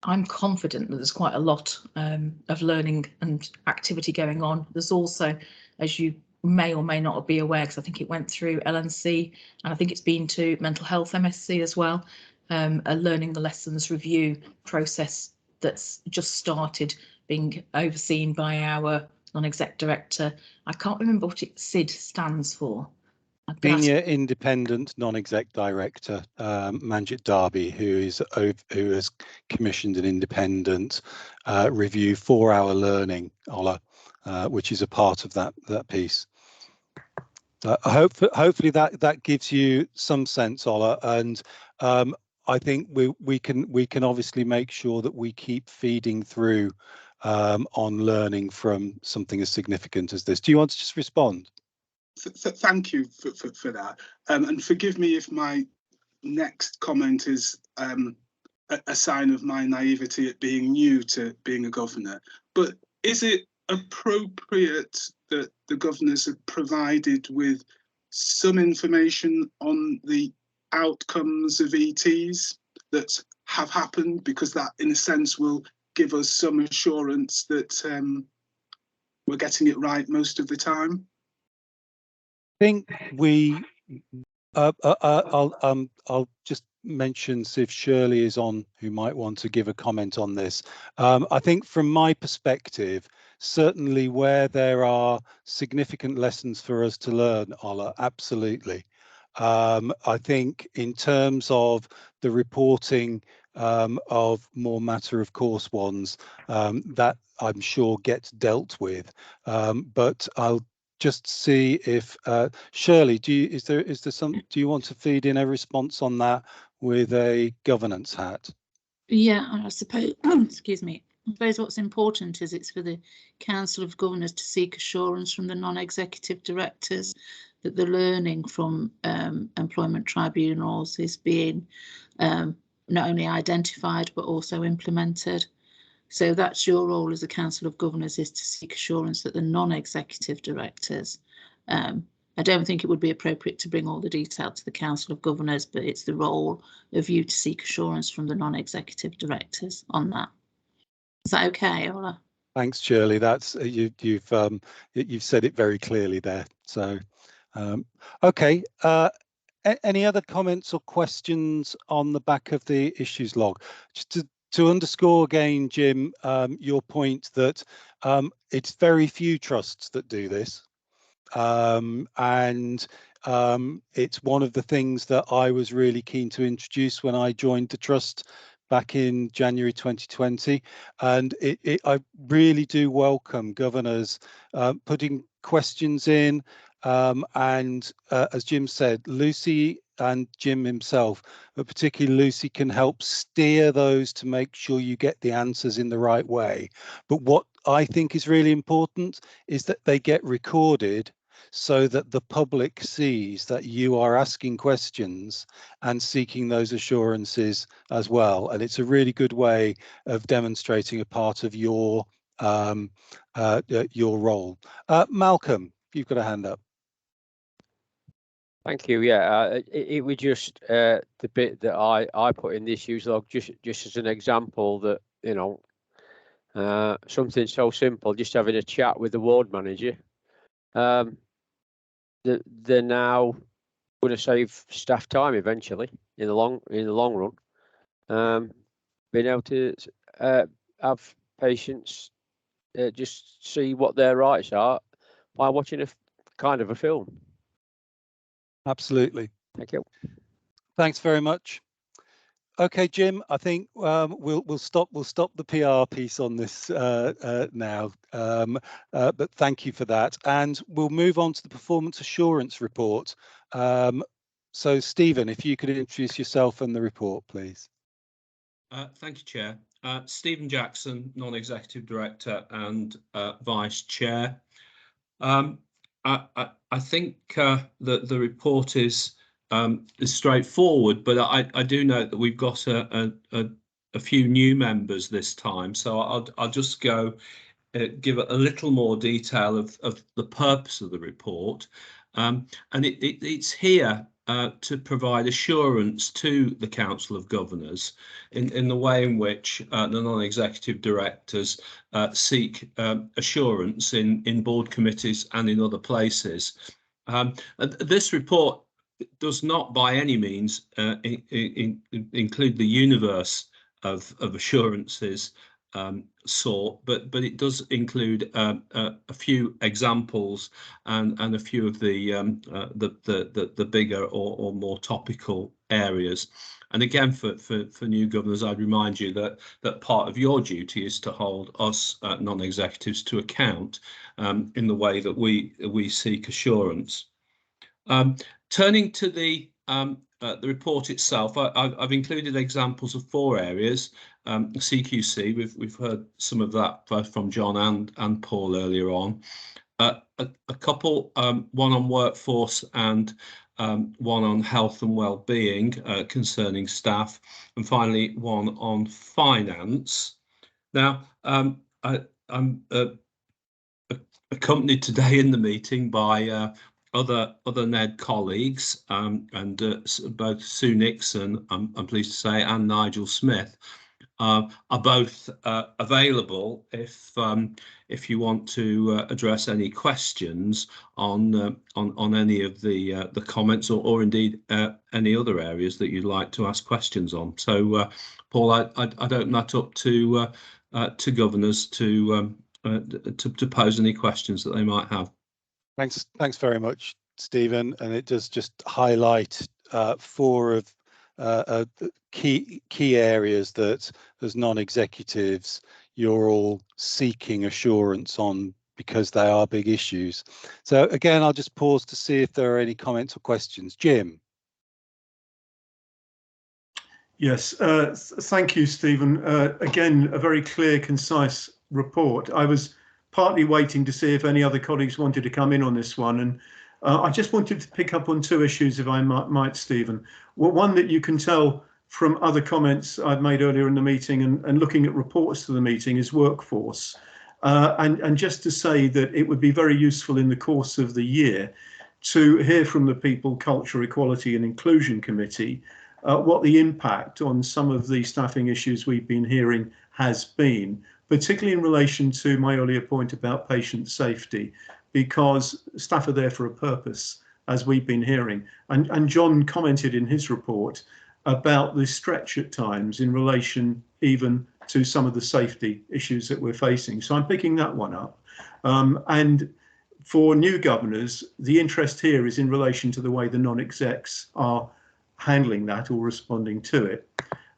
I'm confident that there's quite a lot of learning and activity going on. There's also, as you may or may not be aware, because I think it went through LNC and I think it's been to Mental Health MSc as well, a learning the lessons review process that's just started being overseen by our non-exec director. I can't remember what SID stands for.
Senior Independent Non-Exec Director, Manjit Darby, who has commissioned an independent review 4-hour learning, Ola, which is a part of that piece. Hopefully that gives you some sense, Ola, and I think we can obviously make sure that we keep feeding through on learning from something as significant as this. Do you want to just respond?
Thank you for that. And forgive me if my next comment is a sign of my naivety at being new to being a governor. But is it appropriate that the governors are provided with some information on the outcomes of ETs that have happened, because that in a sense will give us some assurance that we're getting it right most of the time?
I think we I'll just mention, see if Shirley is on, who might want to give a comment on this. I think from my perspective, certainly where there are significant lessons for us to learn, Ola, absolutely. I think in terms of the reporting of more matter of course ones, that I'm sure gets dealt with, but I'll just see if Shirley, is there some, do you want to feed in a response on that with a governance hat?
Yeah, I suppose, excuse me, I suppose what's important is it's for the Council of Governors to seek assurance from the non-executive directors that the learning from employment tribunals is being not only identified but also implemented. So that's your role as a Council of Governors, is to seek assurance that the non-executive directors, I don't think it would be appropriate to bring all the detail to the Council of Governors, but it's the role of you to seek assurance from the non-executive directors on that. Is that okay, Ola?
Thanks, Shirley. That's you've said it very clearly there. So, okay. Any other comments or questions on the back of the issues log? Just to underscore again, Jim, your point that it's very few trusts that do this. And it's one of the things that I was really keen to introduce when I joined the trust back in January 2020. And I really do welcome governors putting questions in. And as Jim said, Lucy and Jim himself, but particularly Lucy, can help steer those to make sure you get the answers in the right way. But what I think is really important is that they get recorded so that the public sees that you are asking questions and seeking those assurances as well. And it's a really good way of demonstrating a part of your role. Malcolm, you've got a hand up.
Thank you. Yeah, it was just the bit that I put in the issues log just as an example that, you know, something so simple, just having a chat with the ward manager. They're now going to save staff time eventually in the long run. Being able to have patients just see what their rights are by watching a kind of a film.
Absolutely.
Thank you.
Thanks very much. Okay, Jim, I think we'll stop the PR piece on this now, but thank you for that, and we'll move on to the performance assurance report. So Stephen, if you could introduce yourself and the report, please.
Thank you, Chair. Stephen Jackson, Non-Executive Director and Vice Chair. I think that the report is straightforward, but I do note that we've got a few new members this time, so I'll just go give a little more detail of the purpose of the report, and it's here to provide assurance to the Council of Governors in the way in which the non-executive directors seek assurance in board committees and in other places. This report does not by any means include the universe of assurances sought, but it does include a few examples and a few of the bigger or more topical areas. And again, for new governors, I'd remind you that part of your duty is to hold us non-executives to account in the way that we seek assurance. Turning to the report itself, I've included examples of 4 areas. CQC. We've heard some of that both from John and Paul earlier on. A couple, one on workforce and one on health and well-being concerning staff, and finally one on finance. Now, I'm accompanied today in the meeting by other NED colleagues, and both Sue Nixon, I'm pleased to say, and Nigel Smith are both available if you want to address any questions on any of the comments, or indeed any other areas that you'd like to ask questions on. So, Paul, I'd open that up to governors to pose any questions that they might have.
Thanks very much, Stephen. And it does just highlight 4 of key areas that, as non-executives, you're all seeking assurance on, because they are big issues. So again, I'll just pause to see if there are any comments or questions. Jim.
Yes, thank you, Stephen. Again, a very clear, concise report. I was partly waiting to see if any other colleagues wanted to come in on this one, and I just wanted to pick up on 2 issues, if I might, Stephen. Well, one that you can tell from other comments I've made earlier in the meeting and looking at reports to the meeting is workforce. And just to say that it would be very useful in the course of the year to hear from the People, Culture, Equality and Inclusion Committee what the impact on some of the staffing issues we've been hearing has been, particularly in relation to my earlier point about patient safety, because staff are there for a purpose, as we've been hearing. And John commented in his report about the stretch at times in relation even to some of the safety issues that we're facing. So I'm picking that one up. And for new governors, the interest here is in relation to the way the non-execs are handling that or responding to it.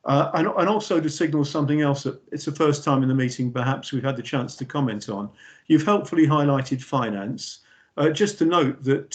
And also to signal something else that it's the first time in the meeting perhaps we've had the chance to comment on. You've helpfully highlighted finance. Just to note that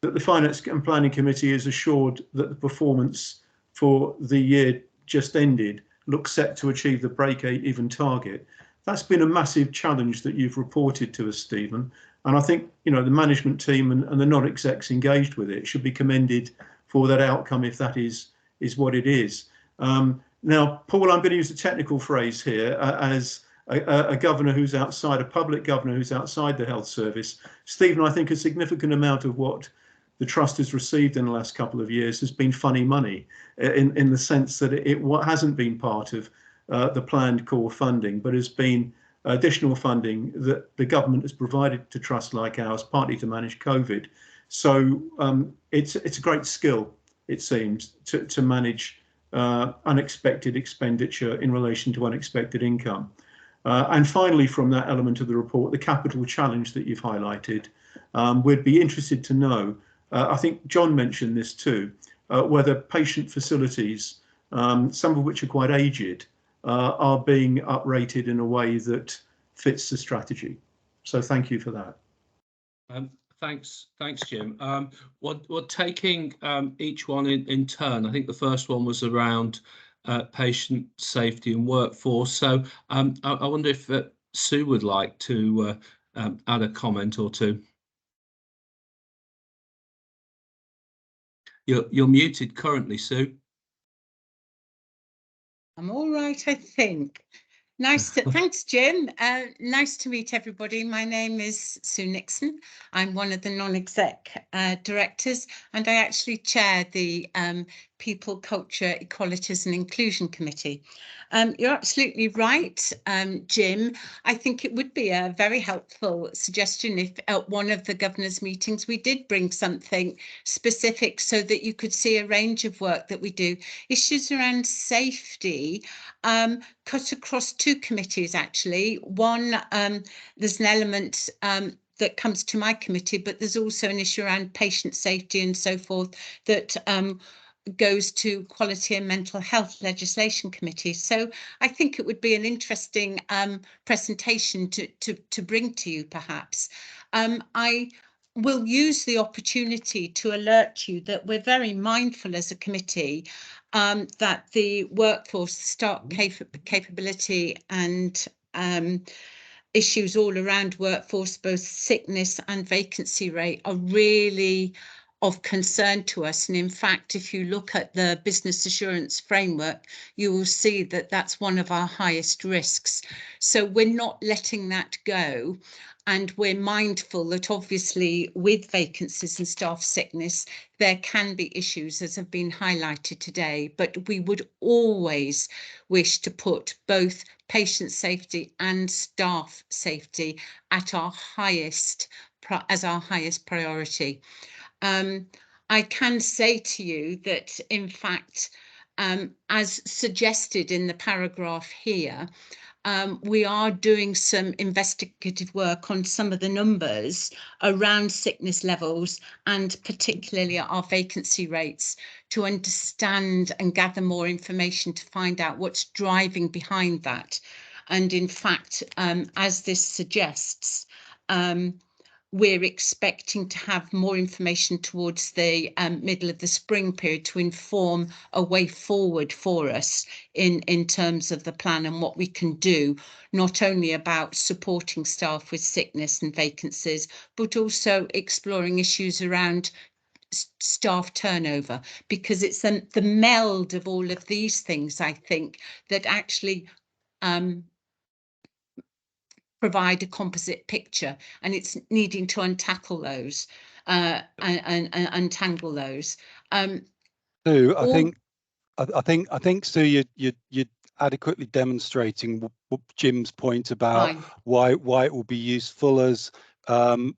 that the Finance and Planning Committee is assured that the performance for the year just ended looks set to achieve the break-even target. That's been a massive challenge that you've reported to us, Stephen. And I think, you know, the management team and the non-execs engaged with it should be commended for that outcome, if that is what it is. Now, Paul, I'm going to use a technical phrase here as a governor who's outside, a public governor who's outside the health service. Stephen, I think a significant amount of what the trust has received in the last couple of years has been funny money, in the sense that it hasn't been part of the planned core funding, but has been additional funding that the government has provided to trusts like ours, partly to manage COVID. So it's a great skill, it seems, to manage unexpected expenditure in relation to unexpected income. And finally, from that element of the report, the capital challenge that you've highlighted, we'd be interested to know, I think John mentioned this too, whether patient facilities, some of which are quite aged, are being uprated in a way that fits the strategy. So thank you for that.
Thanks, Jim. We're taking each one in turn. I think the first one was around patient safety and workforce. So I wonder if Sue would like to add a comment or two. You're muted currently, Sue.
I'm all right, I think. Thanks, Jim. Nice to meet everybody. My name is Sue Nixon. I'm one of the non-exec directors, and I actually chair the People, Culture, Equalities and Inclusion Committee. You're absolutely right, Jim. I think it would be a very helpful suggestion if at one of the governors' meetings we did bring something specific so that you could see a range of work that we do. Issues around safety cut across 2 committees, actually. One, there's an element that comes to my committee, but there's also an issue around patient safety and so forth that goes to Quality and Mental Health Legislation Committee. So I think it would be an interesting presentation to bring to you, perhaps. I will use the opportunity to alert you that we're very mindful as a committee that the workforce, staff capability and issues all around workforce, both sickness and vacancy rate, are really of concern to us. And in fact, if you look at the business assurance framework, you will see that that's one of our highest risks. So we're not letting that go. And we're mindful that obviously with vacancies and staff sickness, there can be issues, as have been highlighted today, but we would always wish to put both patient safety and staff safety at our highest priority. I can say to you that, in fact, as suggested in the paragraph here, we are doing some investigative work on some of the numbers around sickness levels and particularly our vacancy rates to understand and gather more information to find out what's driving behind that. And in fact, as this suggests, we're expecting to have more information towards the middle of the spring period to inform a way forward for us in terms of the plan and what we can do, not only about supporting staff with sickness and vacancies, but also exploring issues around staff turnover, because it's the meld of all of these things, I think, that actually provide a composite picture, and it's needing to untackle those and untangle those.
Sue, I think Sue, you're adequately demonstrating Jim's point about why it will be useful as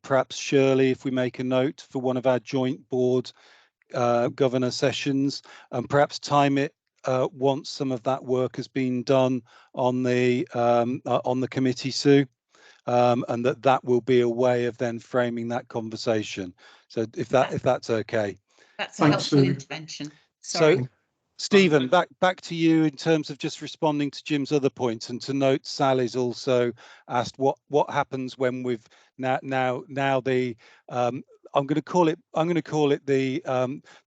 perhaps Shirley, if we make a note for one of our joint board governor sessions, and perhaps time it once some of that work has been done on the committee, Sue, and that will be a way of then framing that conversation. So if that's okay,
that's a helpful intervention. Sorry.
So, Stephen, back to you in terms of just responding to Jim's other points, and to note Sally's also asked what happens when we've now the I'm going to call it the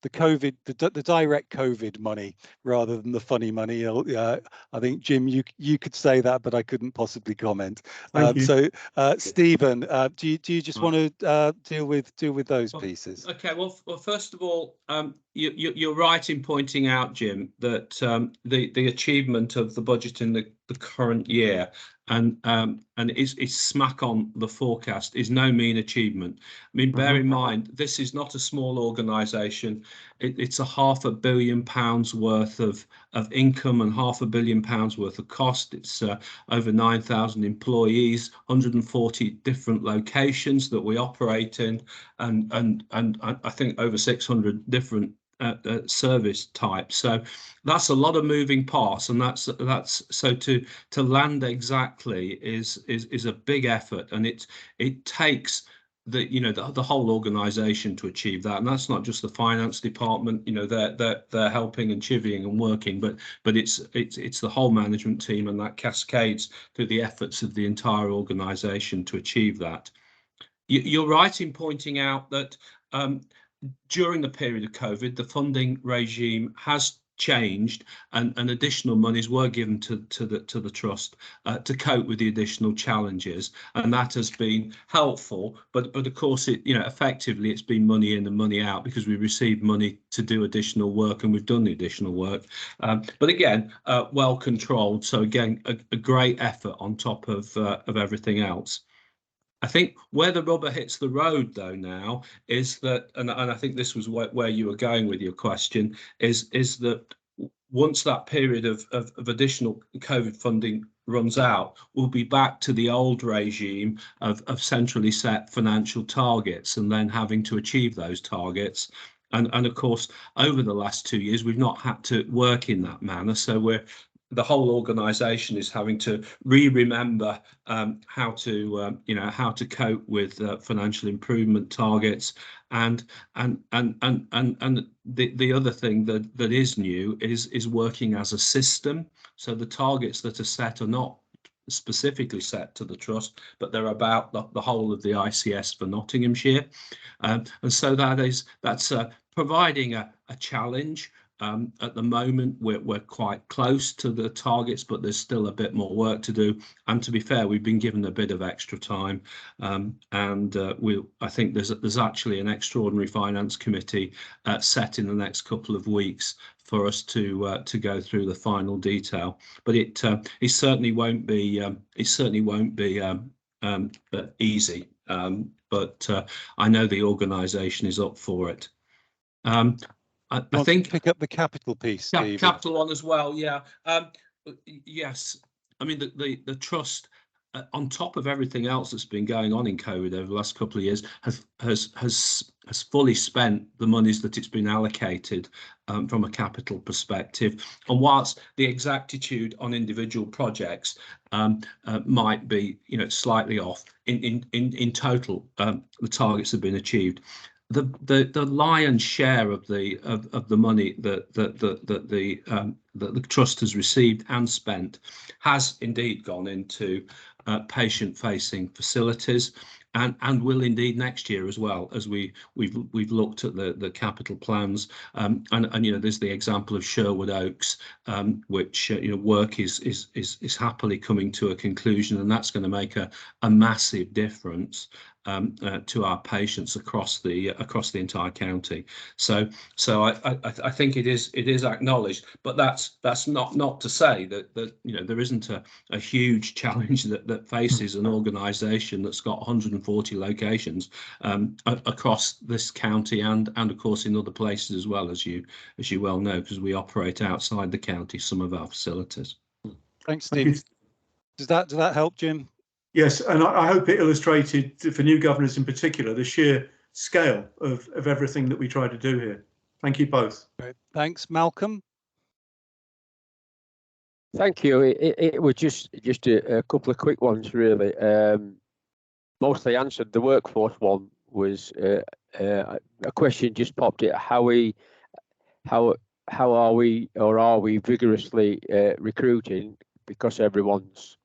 COVID, the direct COVID money rather than the funny money. I think Jim, you could say that, but I couldn't possibly comment. So Stephen, do you just want to deal with those pieces?
Okay. Well, first of all, you're right in pointing out, Jim, that the achievement of the budget in the current year and is smack on the forecast is no mean achievement. I mean, bear in mind, this is not a small organisation. It's a £500 million worth of income and £500 million worth of cost. It's over 9,000 employees, 140 different locations that we operate in, and I think over 600 different service types. So that's a lot of moving parts, and that's so to land exactly is a big effort, and it takes the whole organization to achieve that. And that's not just the finance department, they're helping and chivying and working, but it's the whole management team, and that cascades through the efforts of the entire organization to achieve that. You're right in pointing out that during the period of COVID, the funding regime has changed, and additional monies were given to the trust to cope with the additional challenges, and that has been helpful. But of course, effectively it's been money in and money out, because we received money to do additional work, and we've done the additional work. But again, well controlled. So again, a great effort on top of everything else. I think where the rubber hits the road, though, now is that, and I think this was where you were going with your question, is that once that period of additional COVID funding runs out, we'll be back to the old regime of centrally set financial targets, and then having to achieve those targets. And of course, over the last 2 years, we've not had to work in that manner. So the whole organisation is having to remember how to cope with financial improvement targets, and the other thing that is new is working as a system. So the targets that are set are not specifically set to the trust, but they're about the whole of the ICS for Nottinghamshire, and so that's providing a challenge. At the moment, we're quite close to the targets, but there's still a bit more work to do. And to be fair, we've been given a bit of extra time, I think there's actually an extraordinary finance committee set in the next couple of weeks for us to go through the final detail. But it certainly won't be easy. But I know the organisation is up for it. I think
pick up the capital piece, Steve.
Capital one as well. Yeah. Yes. I mean, the trust, on top of everything else that's been going on in COVID over the last couple of years, has fully spent the monies that it's been allocated from a capital perspective. And whilst the exactitude on individual projects might be, slightly off, in total, the targets have been achieved. The lion's share of the money that the trust has received and spent has indeed gone into patient-facing facilities, and will indeed next year as well, as we've looked at the capital plans, and there's the example of Sherwood Oaks, which work is happily coming to a conclusion, and that's going to make a massive difference to our patients across the entire county. So I think it is acknowledged, but that's not to say that there isn't a huge challenge that faces an organisation that's got 140 locations across this county and of course in other places as well, as you well know, because we operate outside the county some of our facilities.
Thanks, Steve. Does that help, Jim?
Yes, and I hope it illustrated, for new governors in particular, the sheer scale of everything that we try to do here. Thank you both.
Great. Thanks, Malcolm.
Thank you. It was just a couple of quick ones, really. Mostly answered. The workforce one was a question just popped in. How are we vigorously recruiting, because everyone's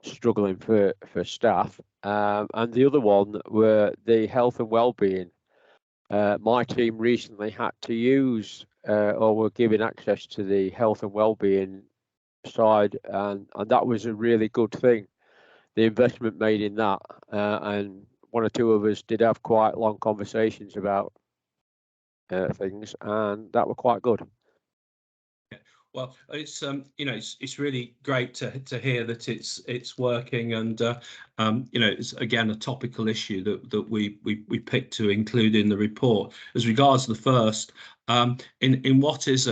struggling for staff, and the other one were the health and wellbeing. My team recently had to use or were given access to the health and wellbeing side, and that was a really good thing, the investment made in that, and one or two of us did have quite long conversations about things, and that were quite good.
Well, it's it's really great to hear that it's working, and it's again a topical issue that we picked to include in the report. As regards the first, in what is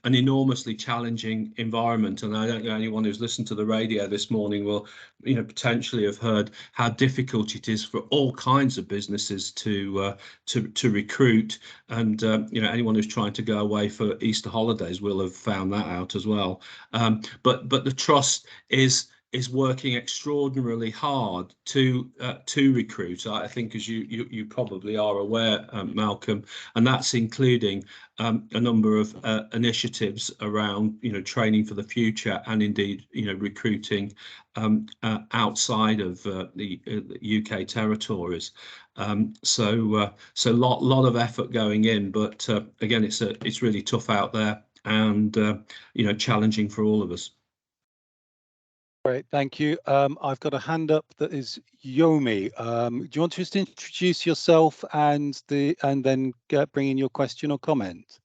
an enormously challenging environment, and I don't know anyone who's listened to the radio this morning will potentially have heard how difficult it is for all kinds of businesses to recruit, and anyone who's trying to go away for Easter holidays will have found that out as well. But the trust is working extraordinarily hard to recruit. I think, as you probably are aware, Malcolm, and that's including a number of initiatives around training for the future, and indeed recruiting outside of the UK territories. So lot of effort going in, but again, it's really tough out there, and challenging for all of us.
Great, thank you. I've got a hand up that is Yomi. Do you want to just introduce yourself and then bring in your question or comment?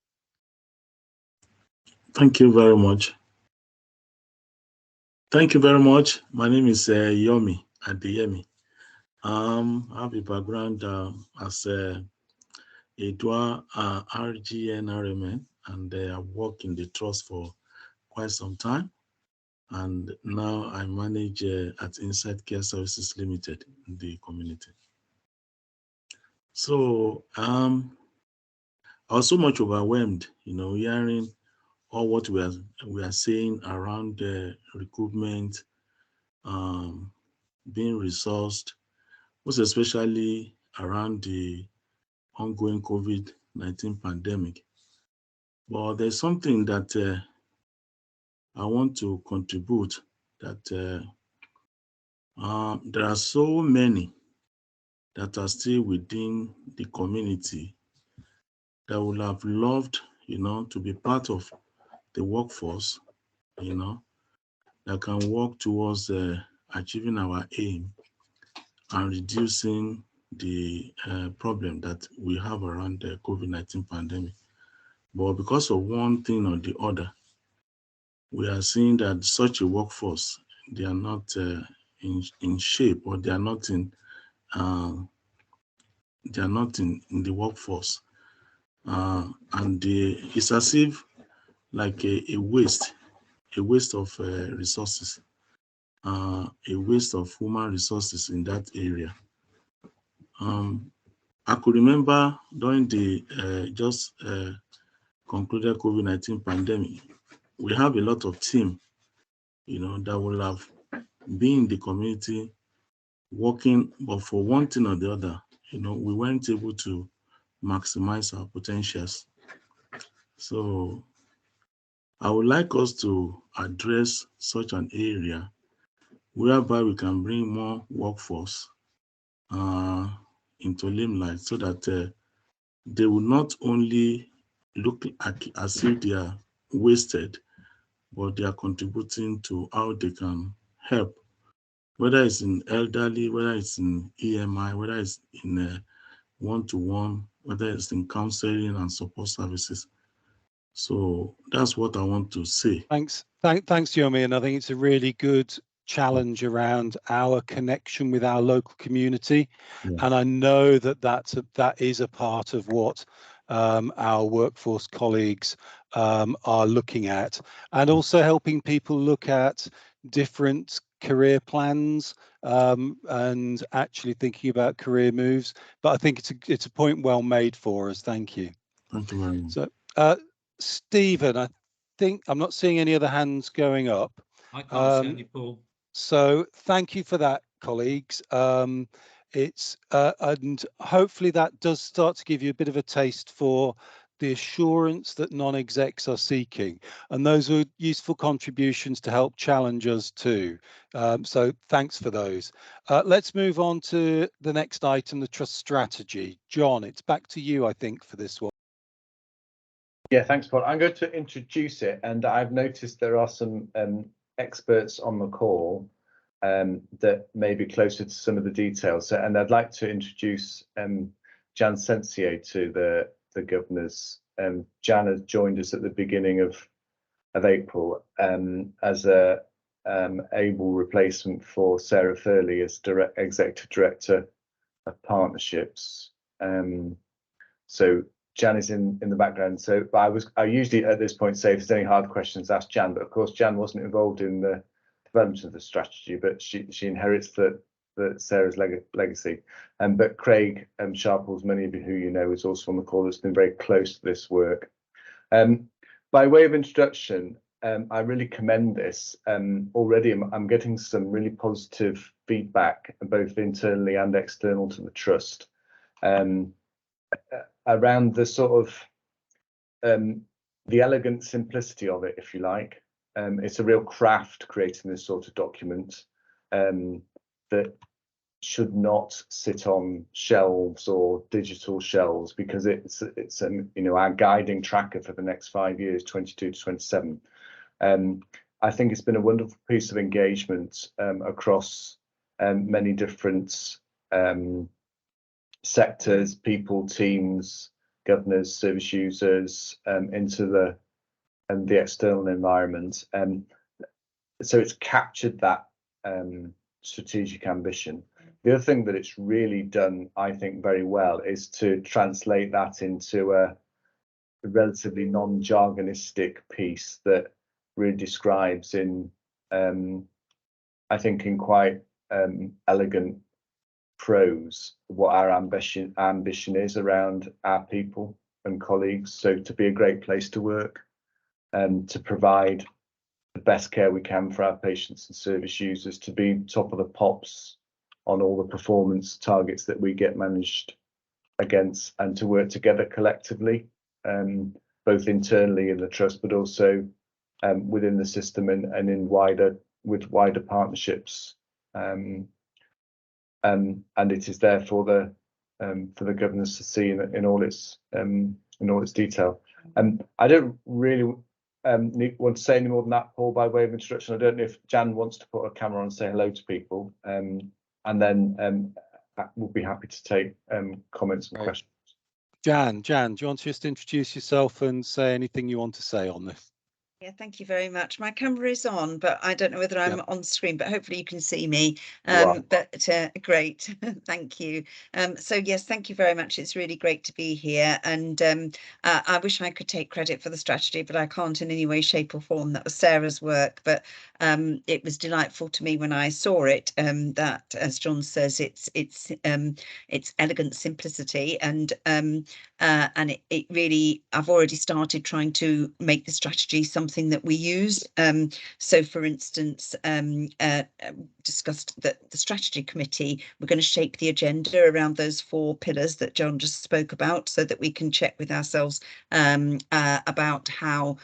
Thank you very much. Thank you very much. My name is Yomi Adeyemi. I have a background as a dual RGN RMN, and I work in the trust for quite some time. And now I manage at Insight Care Services Limited in the community. So I was so much overwhelmed, hearing all what we are saying around recruitment, being resourced, most especially around the ongoing COVID-19 pandemic. But there's something that I want to contribute, that there are so many that are still within the community that would have loved to be part of the workforce, that can work towards achieving our aim and reducing the problem that we have around the COVID-19 pandemic. But because of one thing or the other, we are seeing that such a workforce, they are not in shape, or they are not in the workforce, and it's as if like a waste of resources, a waste of human resources in that area. I could remember during the just concluded COVID-19 pandemic, we have a lot of team, that will have been in the community working, but for one thing or the other, we weren't able to maximize our potentials. So I would like us to address such an area whereby we can bring more workforce into limelight, so that they will not only look as if they are wasted, but they are contributing to how they can help, whether it's in elderly, whether it's in EMI, whether it's in one-to-one, whether it's in counseling and support services. So that's what I want to say.
Thanks, Yomi, and I think it's a really good challenge around our connection with our local community, and I know that that is a part of what our workforce colleagues are looking at, and also helping people look at different career plans and actually thinking about career moves. But I think it's a point well made for us. Thank you.
Thank you very much.
So, Stephen, I think I'm not seeing any other hands going up.
I can't see any, Paul.
So thank you for that, colleagues. And hopefully that does start to give you a bit of a taste for the assurance that non-execs are seeking, and those are useful contributions to help challenge us too. So thanks for those. Let's move on to the next item, the trust strategy. John, it's back to you, I think, for this one.
Yeah, thanks, Paul. I'm going to introduce it, and I've noticed there are some experts on the call that may be closer to some of the details. And I'd like to introduce Jan Sensier to the governors. Jan has joined us at the beginning of April as a able replacement for Sarah Furley as Executive Director of Partnerships. So Jan is in the background. So I usually at this point say if there's any hard questions, ask Jan. But of course, Jan wasn't involved in the development of the strategy, but she inherits the Sarah's legacy. But Craig Sharples, many of you who you know, is also on the call, that's been very close to this work. By way of introduction, I really commend this. Already I'm getting some really positive feedback, both internally and external to the trust, around the sort of the elegant simplicity of it, if you like. It's a real craft creating this sort of document that should not sit on shelves or digital shelves, because it's our guiding tracker for the next 5 years, 22 to 27. I think it's been a wonderful piece of engagement across many different sectors, people, teams, governors, service users, into the external environment. So it's captured that strategic ambition. The other thing that it's really done, I think, very well is to translate that into a relatively non-jargonistic piece that really describes in, I think, in quite elegant prose what our ambition is around our people and colleagues. So to be a great place to work, to provide the best care we can for our patients and service users, to be top of the pops on all the performance targets that we get managed against, and to work together collectively, both internally in the trust, but also within the system and in wider partnerships. And it is there for the governors to see in all its detail. I don't really want to say any more than that, Paul, by way of introduction. I don't know if Jan wants to put a camera on and say hello to people, and then we'll be happy to take comments and questions.
Jan, do you want to just introduce yourself and say anything you want to say on this?
Yeah, thank you very much. My camera is on, but I don't know whether I'm on screen, but hopefully you can see me. But great, thank you. So yes, thank you very much. It's really great to be here. And I wish I could take credit for the strategy, but I can't in any way, shape or form. That was Sarah's work, but it was delightful to me when I saw it, that, as John says, it's elegant simplicity, and it really, I've already started trying to make the strategy something that we use. So for instance, discussed that the strategy committee, we're going to shape the agenda around those 4 pillars that John just spoke about, so that we can check with ourselves about how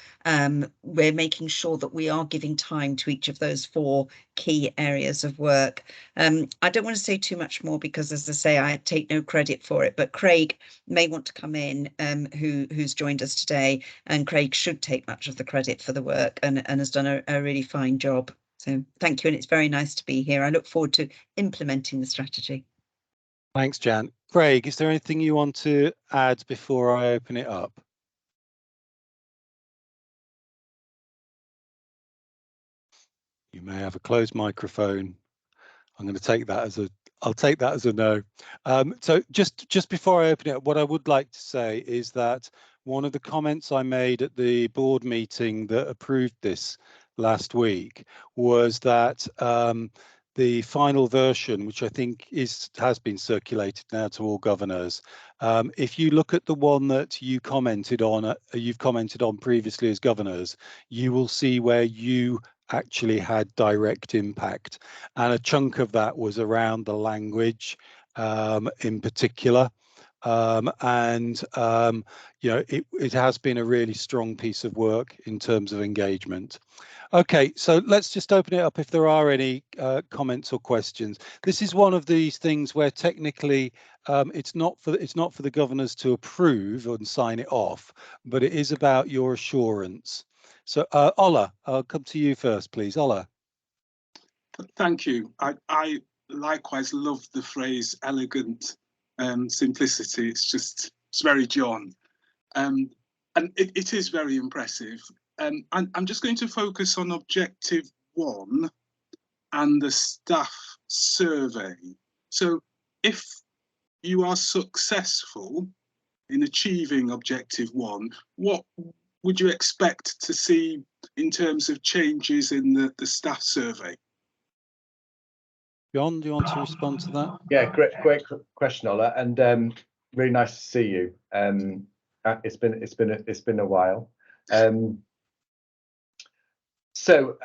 we're making sure that we are giving time to each of those 4 key areas of work. I don't want to say too much more because, as I say, I take no credit for it, but Craig may want to come in, who's joined us today, and Craig should take much of the credit for the work and has done a really fine job. So thank you, and it's very nice to be here. I look forward to implementing the strategy.
Thanks, Jan. Craig, is there anything you want to add before I open it up? You may have a closed microphone. I'm going to take that as I'll take that as a no. So just before I open it up, what I would like to say is that one of the comments I made at the board meeting that approved this last week was that the final version, which I think has been circulated now to all governors, if you look at the one that you've commented on previously as governors, you will see where you actually had direct impact, and a chunk of that was around the language in particular. It has been a really strong piece of work in terms of engagement. Okay, so let's just open it up if there are any comments or questions. This is one of these things where technically it's not for the governors to approve and sign it off, but it is about your assurance. So Ola, I'll come to you first, please. Ola.
Thank you. I likewise love the phrase elegant simplicity. It's very John, and it is very impressive. I'm just going to focus on objective 1 and the staff survey. So if you are successful in achieving objective 1, what would you expect to see in terms of changes in the staff survey?
John, do you want to respond to that?
Yeah, great question, Ola, and really nice to see you. It's been a while. So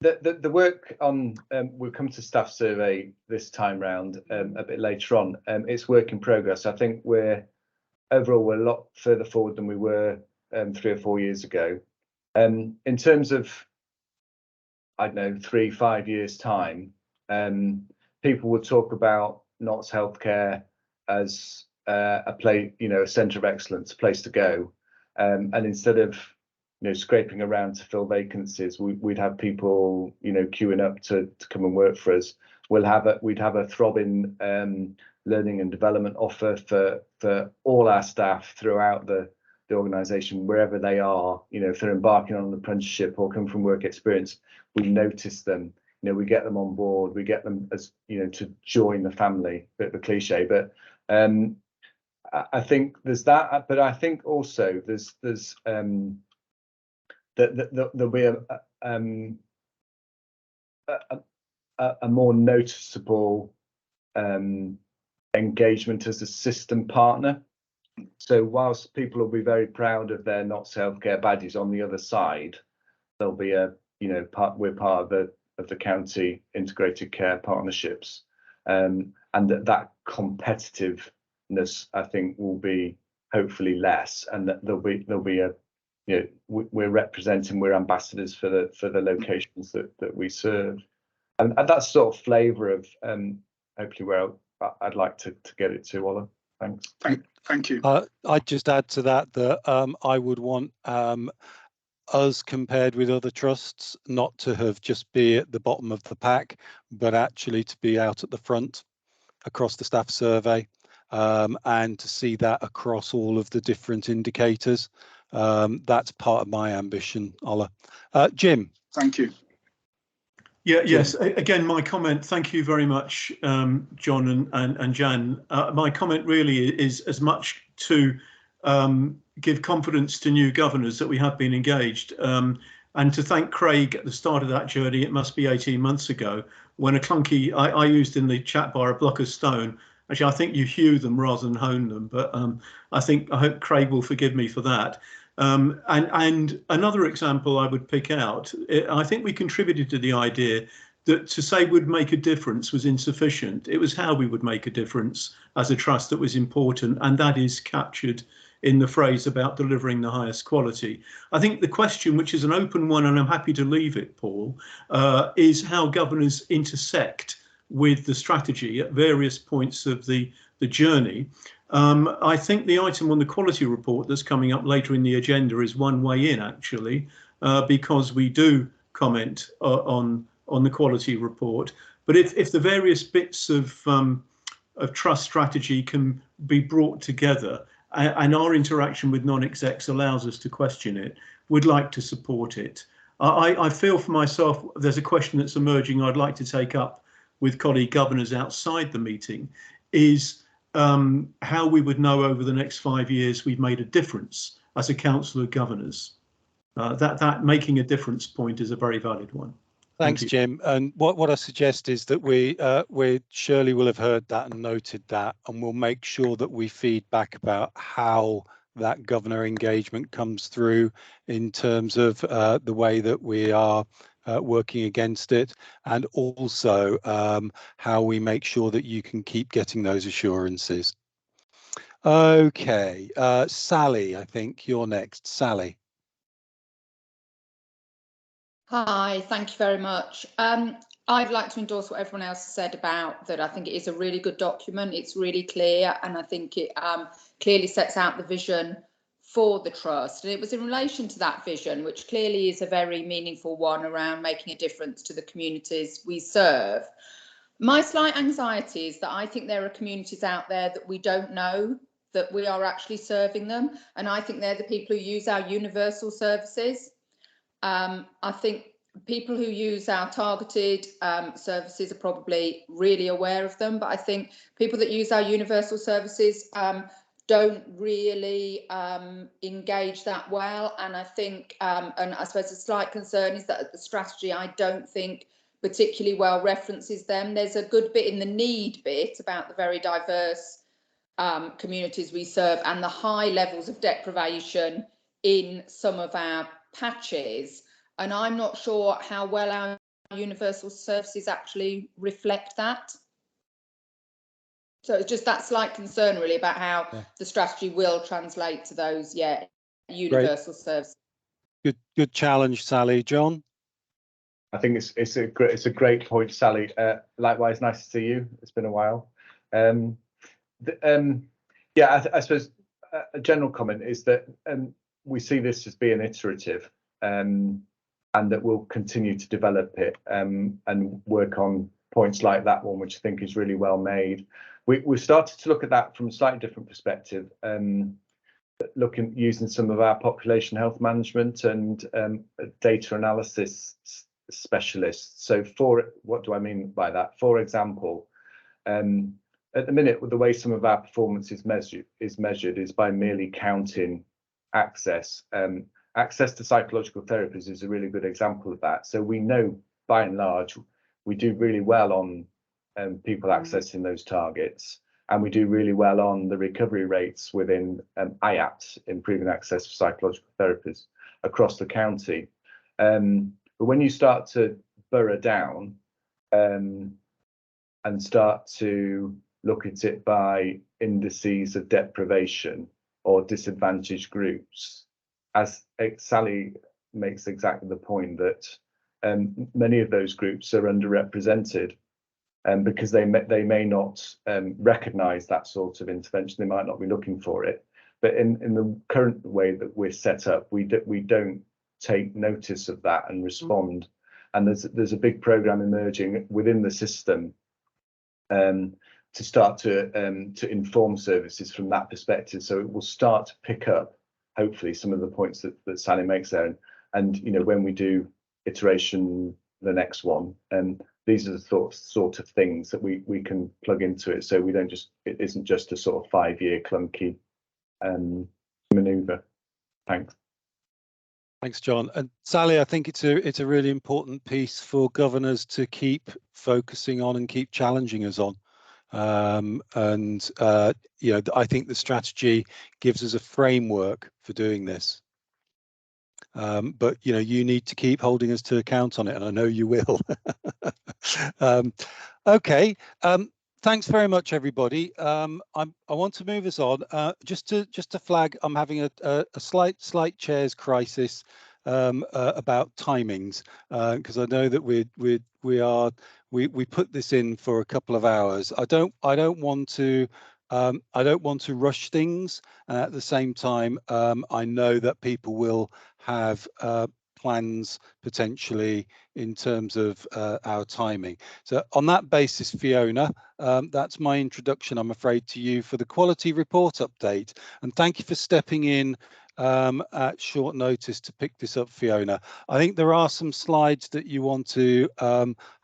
the work on we'll come to staff survey this time round a bit later on. It's work in progress. I think we're a lot further forward than we were 3 or 4 years ago. In terms of, I don't know, 3-5 years time, people would talk about Notts Healthcare as a place, a centre of excellence, a place to go, and instead of scraping around to fill vacancies, we'd have people queuing up to come and work for us. We'd have a throbbing learning and development offer for all our staff throughout the organisation, wherever they are. If they're embarking on an apprenticeship or come from work experience, we notice them. We get them on board. We get them as to join the family. Bit of a cliche, but I think there's that. But I think also there'll be a more noticeable engagement as a system partner. So whilst people will be very proud of their Notts Healthcare badges, on the other side there'll be we're part of the county integrated care partnerships, and that competitiveness I think will be hopefully less, and that there'll be a we're representing, we're ambassadors for the locations that we serve, and that's sort of flavour of hopefully where I'd like to get it to, Ola. Thanks.
Thank you.
I'd just add to that that I would want us, compared with other trusts, not to have just be at the bottom of the pack, but actually to be out at the front across the staff survey, and to see that across all of the different indicators. That's part of my ambition, Ola. Jim.
Thank you.
Yeah, yes. Again, my comment, thank you very much, John and Jan. My comment really is as much to give confidence to new governors that we have been engaged, and to thank Craig at the start of that journey. It must be 18 months ago, when a clunky, I used in the chat bar a block of stone. Actually, I think you hew them rather than hone them, but I hope Craig will forgive me for that. And another example I would pick out, I think we contributed to the idea that to say would make a difference was insufficient. It was how we would make a difference as a trust that was important, and that is captured in the phrase about delivering the highest quality. I think the question, which is an open one, and I'm happy to leave it, Paul, is how governors intersect with the strategy at various points of the journey. I think the item on the quality report that's coming up later in the agenda is one way in, actually, because we do comment on the quality report. But if the various bits of trust strategy can be brought together, and our interaction with non-execs allows us to question it, we'd like to support it. I feel for myself, there's a question that's emerging I'd like to take up with colleague governors outside the meeting, is how we would know over the next 5 years we've made a difference as a council of governors. That making a difference point is a very valid one.
Thanks, Jim. And what I suggest is that we surely will have heard that and noted that, and we'll make sure that we feed back about how that governor engagement comes through in terms of the way that we are working against it, and also how we make sure that you can keep getting those assurances. Okay, Sally, I think you're next. Sally.
Hi, thank you very much. I'd like to endorse what everyone else has said about that. I think it is a really good document. It's really clear, and I think it clearly sets out the vision for the trust. And it was in relation to that vision, which clearly is a very meaningful one around making a difference to the communities we serve. My slight anxiety is that I think there are communities out there that we don't know that we are actually serving them. And I think they're the people who use our universal services. I think people who use our targeted services are probably really aware of them, but I think people that use our universal services don't really engage that well. And I think, and I suppose the slight concern is that the strategy, I don't think particularly well references them. There's a good bit in the need bit about the very diverse communities we serve and the high levels of deprivation in some of our patches, and I'm not sure how well our universal services actually reflect that. So it's just that slight concern really about how the strategy will translate to those universal services.
Good challenge, Sally. John?
I think it's a great point, Sally. Likewise, nice to see you. It's been a while. I suppose a general comment is that we see this as being iterative, and that we'll continue to develop it and work on points like that one, which I think is really well made. We've started to look at that from a slightly different perspective, using some of our population health management and data analysis specialists. So what do I mean by that? For example, at the minute, the way some of our performance is measured is by merely counting access. Access to psychological therapies is a really good example of that. So we know, by and large, we do really well on people accessing those targets, and we do really well on the recovery rates within IAPs, improving access to psychological therapies across the county. But when you start to burrow down and start to look at it by indices of deprivation or disadvantaged groups, as Sally makes exactly the point that many of those groups are underrepresented because they may not recognise that sort of intervention. They might not be looking for it. But in the current way that we're set up, we don't take notice of that and respond. And there's a big programme emerging within the system to start to inform services from that perspective. So it will start to pick up, hopefully, some of the points that Sally makes there. And you know, when we do iteration, the next one, these are the sort of things that we can plug into it. So we don't just, it isn't just a sort of 5-year clunky manoeuvre. Thanks.
Thanks, John. And Sally, I think it's a really important piece for governors to keep focusing on and keep challenging us on. You know, I think the strategy gives us a framework for doing this. But you know, you need to keep holding us to account on it, and I know you will. Okay. Thanks very much, everybody. I want to move us on. Just to flag, I'm having a slight chairs crisis about timings, because I know that we put this in for a couple of hours. I don't want to rush things, and at the same time, I know that people will have plans potentially in terms of our timing. So on that basis, Fiona, that's my introduction, I'm afraid, to you for the quality report update. And thank you for stepping in at short notice to pick this up, Fiona. I think there are some slides that you want to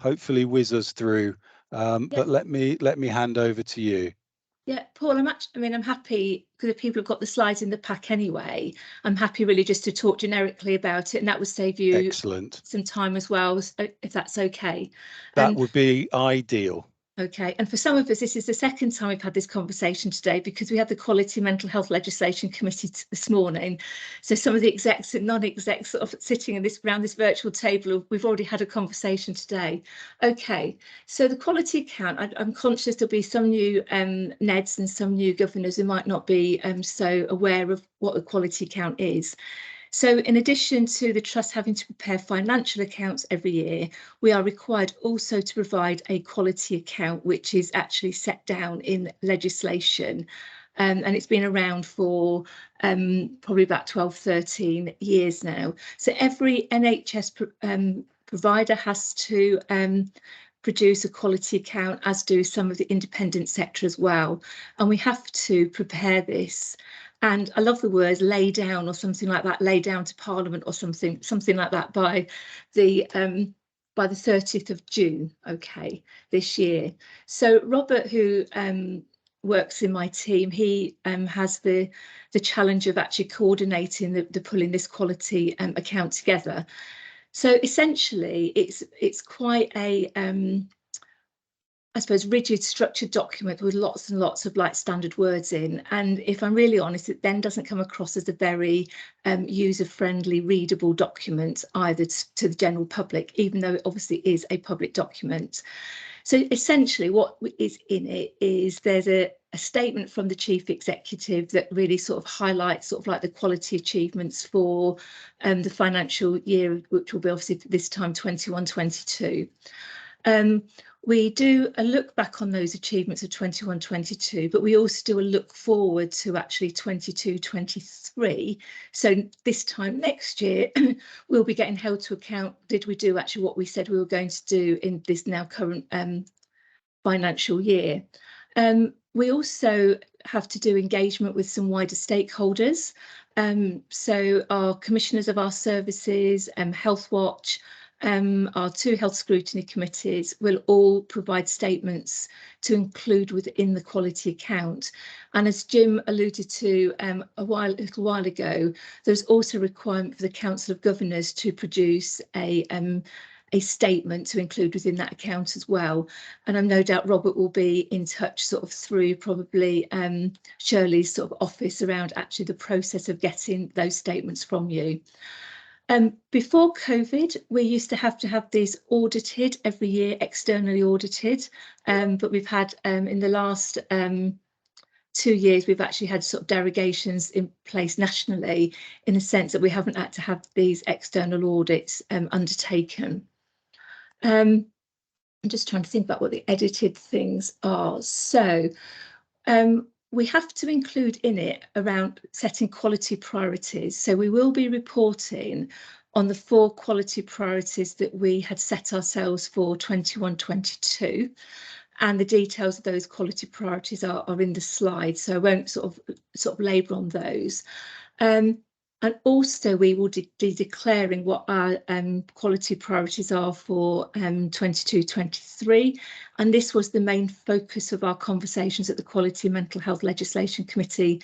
hopefully whiz us through, but let me hand over to you.
Yeah, Paul, I'm happy, because if people have got the slides in the pack anyway, I'm happy really just to talk generically about it, and that would save you
Excellent.
Some time as well, if that's okay.
That would be ideal.
Okay, and for some of us, this is the second time we've had this conversation today, because we had the Quality Mental Health Legislation Committee this morning. So some of the execs and non-execs sort of sitting around this virtual table, we've already had a conversation today. Okay, so the quality account, I'm conscious there'll be some new NEDs and some new governors who might not be so aware of what the quality account is. So in addition to the Trust having to prepare financial accounts every year, we are required also to provide a quality account, which is actually set down in legislation. And it's been around for probably about 12, 13 years now. So every NHS provider has to produce a quality account, as do some of the independent sector as well. And we have to prepare this. And I love the words lay down or something like that, lay down to Parliament or something like that by the 30th of June, okay, this year. So Robert, who works in my team, he has the challenge of actually coordinating the pulling this quality account together. So essentially, it's quite a I suppose, rigid structured document with lots and lots of like standard words in. And if I'm really honest, it then doesn't come across as a very user-friendly, readable document either to the general public, even though it obviously is a public document. So essentially what is in it is there's a statement from the chief executive that really sort of highlights sort of like the quality achievements for the financial year, which will be obviously this time 21-22. We do a look back on those achievements of 21-22, but we also do a look forward to actually 22-23. So this time next year, we'll be getting held to account. Did we do actually what we said we were going to do in this now current financial year? We also have to do engagement with some wider stakeholders. So our commissioners of our services, Health Watch, our 2 health scrutiny committees will all provide statements to include within the quality account. And as Jim alluded to a little while ago, there's also a requirement for the Council of Governors to produce a statement to include within that account as well. And I'm no doubt Robert will be in touch sort of through probably Shirley's sort of office around actually the process of getting those statements from you. Before COVID, we used to have these audited every year, externally audited, but we've had in the last 2 years, we've actually had sort of derogations in place nationally in the sense that we haven't had to have these external audits undertaken.
I'm just trying to think about what the edited things are. So we have to include in it around setting quality priorities. So we will be reporting on the 4 quality priorities that we had set ourselves for 21-22. And the details of those quality priorities are in the slide, so I won't sort of labour on those. And also we will be declaring what our quality priorities are for 22-23, and this was the main focus of our conversations at the Quality Mental Health Legislation Committee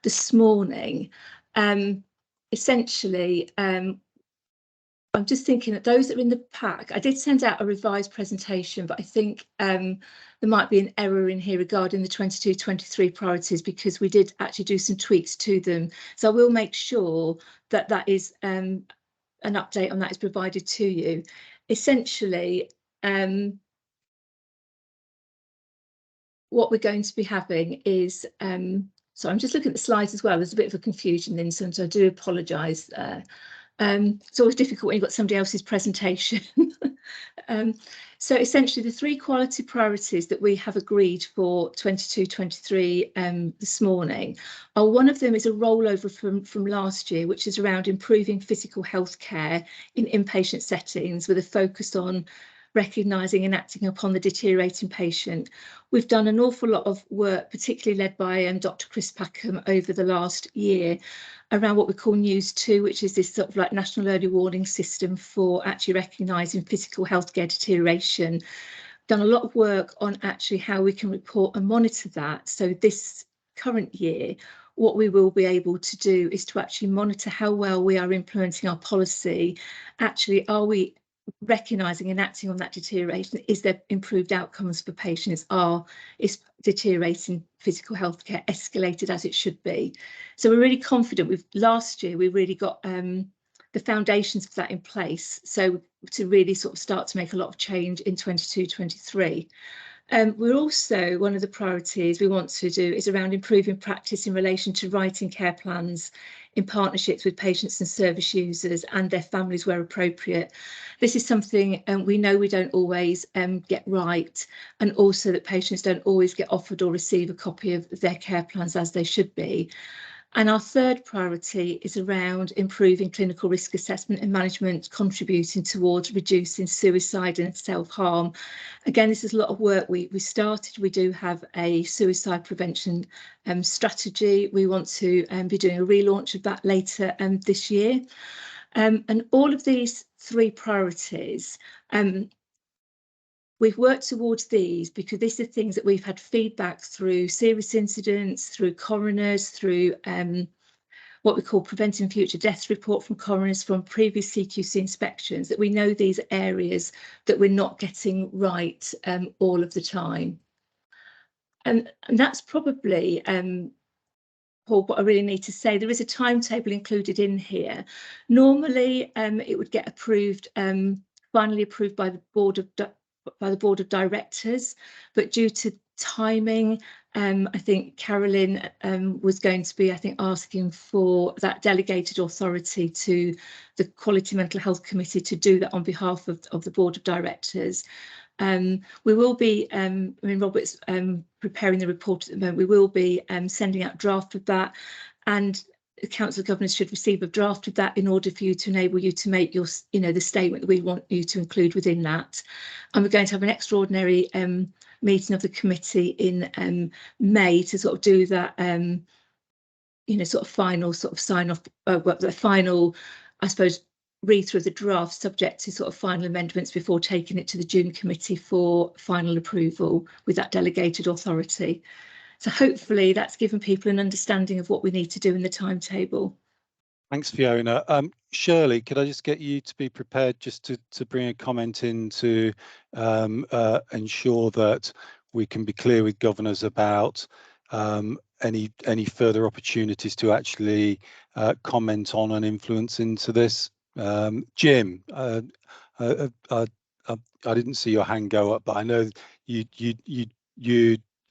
this morning. Essentially, I'm just thinking that those that are in the pack, I did send out a revised presentation, but I think there might be an error in here regarding the 22-23 priorities, because we did actually do some tweaks to them. So I will make sure that that is an update on that is provided to you. Essentially, what we're going to be having is, so I'm just looking at the slides as well. There's a bit of a confusion in some, so I do apologise. It's always difficult when you've got somebody else's presentation. So essentially the 3 quality priorities that we have agreed for 22-23 this morning are, one of them is a rollover from last year, which is around improving physical health care in inpatient settings with a focus on recognising and acting upon the deteriorating patient. We've done an awful lot of work, particularly led by Dr. Chris Packham over the last year, around what we call News 2, which is this sort of like national early warning system for actually recognising physical healthcare deterioration. Done a lot of work on actually how we can report and monitor that. So this current year, what we will be able to do is to actually monitor how well we are implementing our policy. Actually, are we recognising and acting on that deterioration? Is there improved outcomes for patients? Is deteriorating physical health care escalated as it should be? So we're really confident. Last year we really got the foundations for that in place, so to really sort of start to make a lot of change in 22-23. We're also, one of the priorities we want to do is around improving practice in relation to writing care plans in partnerships with patients and service users and their families where appropriate. This is something we know we don't always get right, and also that patients don't always get offered or receive a copy of their care plans as they should be. And our third priority is around improving clinical risk assessment and management, contributing towards reducing suicide and self-harm. Again, this is a lot of work we started. We do have a suicide prevention strategy. We want to be doing a relaunch of that later this year. And all of these 3 priorities, we've worked towards these because these are things that we've had feedback through serious incidents, through coroners, through what we call preventing future deaths report from coroners from previous CQC inspections, that we know these are areas that we're not getting right all of the time. And that's probably, Paul, what I really need to say. There is a timetable included in here. Normally it would get approved, finally approved by the board of directors, but due to timing, I think Carolyn was going to be, asking for that delegated authority to the Quality Mental Health Committee to do that on behalf of the board of directors. We will be, Robert's preparing the report at the moment. We will be sending out a draft of that, and the Council of Governors should receive a draft of that in order for you to enable you to make your, the statement that we want you to include within that. And we're going to have an extraordinary meeting of the committee in May to sort of do that, sort of final sort of sign off, the final, I suppose, read through the draft subject to sort of final amendments before taking it to the June committee for final approval with that delegated authority. So hopefully that's given people an understanding of what we need to do in the timetable.
Thanks, Fiona. Shirley, could I just get you to be prepared just to bring a comment in to ensure that we can be clear with governors about any further opportunities to actually comment on and influence into this? Jim, I didn't see your hand go up, but I know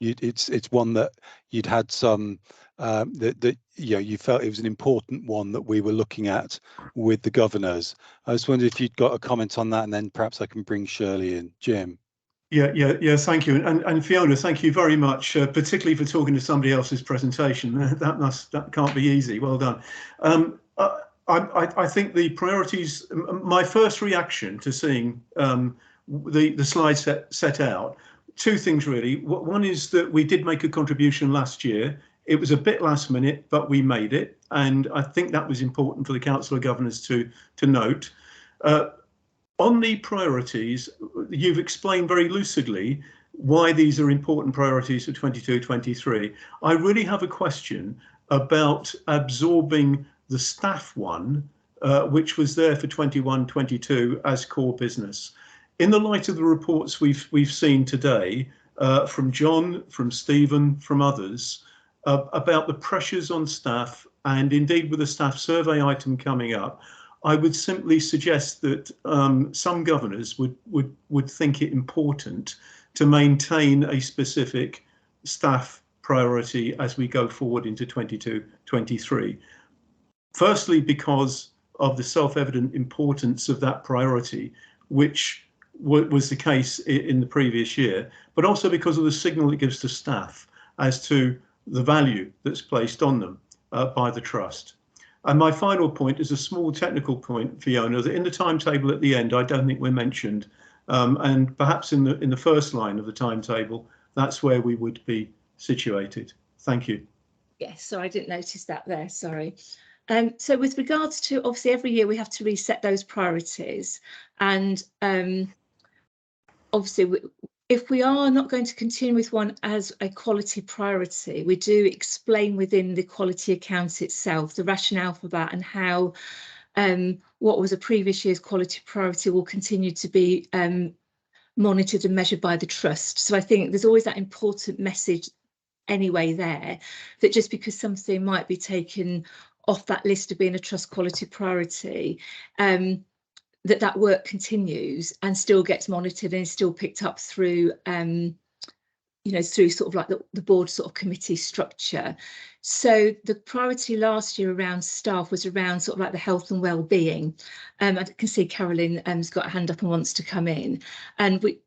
it's one that you'd had some that you felt it was an important one that we were looking at with the governors. I just wondered if you'd got a comment on that, and then perhaps I can bring Shirley in. Jim.
Yeah. Thank you, and Fiona, thank you very much, particularly for talking to somebody else's presentation. That can't be easy. Well done. I think the priorities. My first reaction to seeing the slides set out, two things really. One is that we did make a contribution last year. It was a bit last minute, but we made it, and I think that was important for the Council of Governors to note. On the priorities, you've explained very lucidly why these are important priorities for 22-23. I really have a question about absorbing the staff one, which was there for 21-22 as core business. In the light of the reports we've seen today from John, from Stephen, from others, about the pressures on staff, and indeed with the staff survey item coming up, I would simply suggest that some governors would think it important to maintain a specific staff priority as we go forward into 22-23. Firstly, because of the self-evident importance of that priority, which was the case in the previous year, but also because of the signal it gives to staff as to the value that's placed on them by the Trust. And my final point is a small technical point, Fiona, that in the timetable at the end, I don't think we're mentioned. And perhaps in the first line of the timetable, that's where we would be situated. Thank you.
Yes, so I didn't notice that there, sorry. So with regards to, obviously every year we have to reset those priorities, and obviously if we are not going to continue with one as a quality priority, we do explain within the quality accounts itself the rationale for that, and how what was a previous year's quality priority will continue to be monitored and measured by the Trust. So I think there's always that important message anyway there, that just because something might be taken off that list of being a Trust quality priority, that work continues and still gets monitored and is still picked up through through sort of like the board sort of committee structure. So the priority last year around staff was around sort of like the health and well-being. I can see Carolyn has got a hand up and wants to come in, and we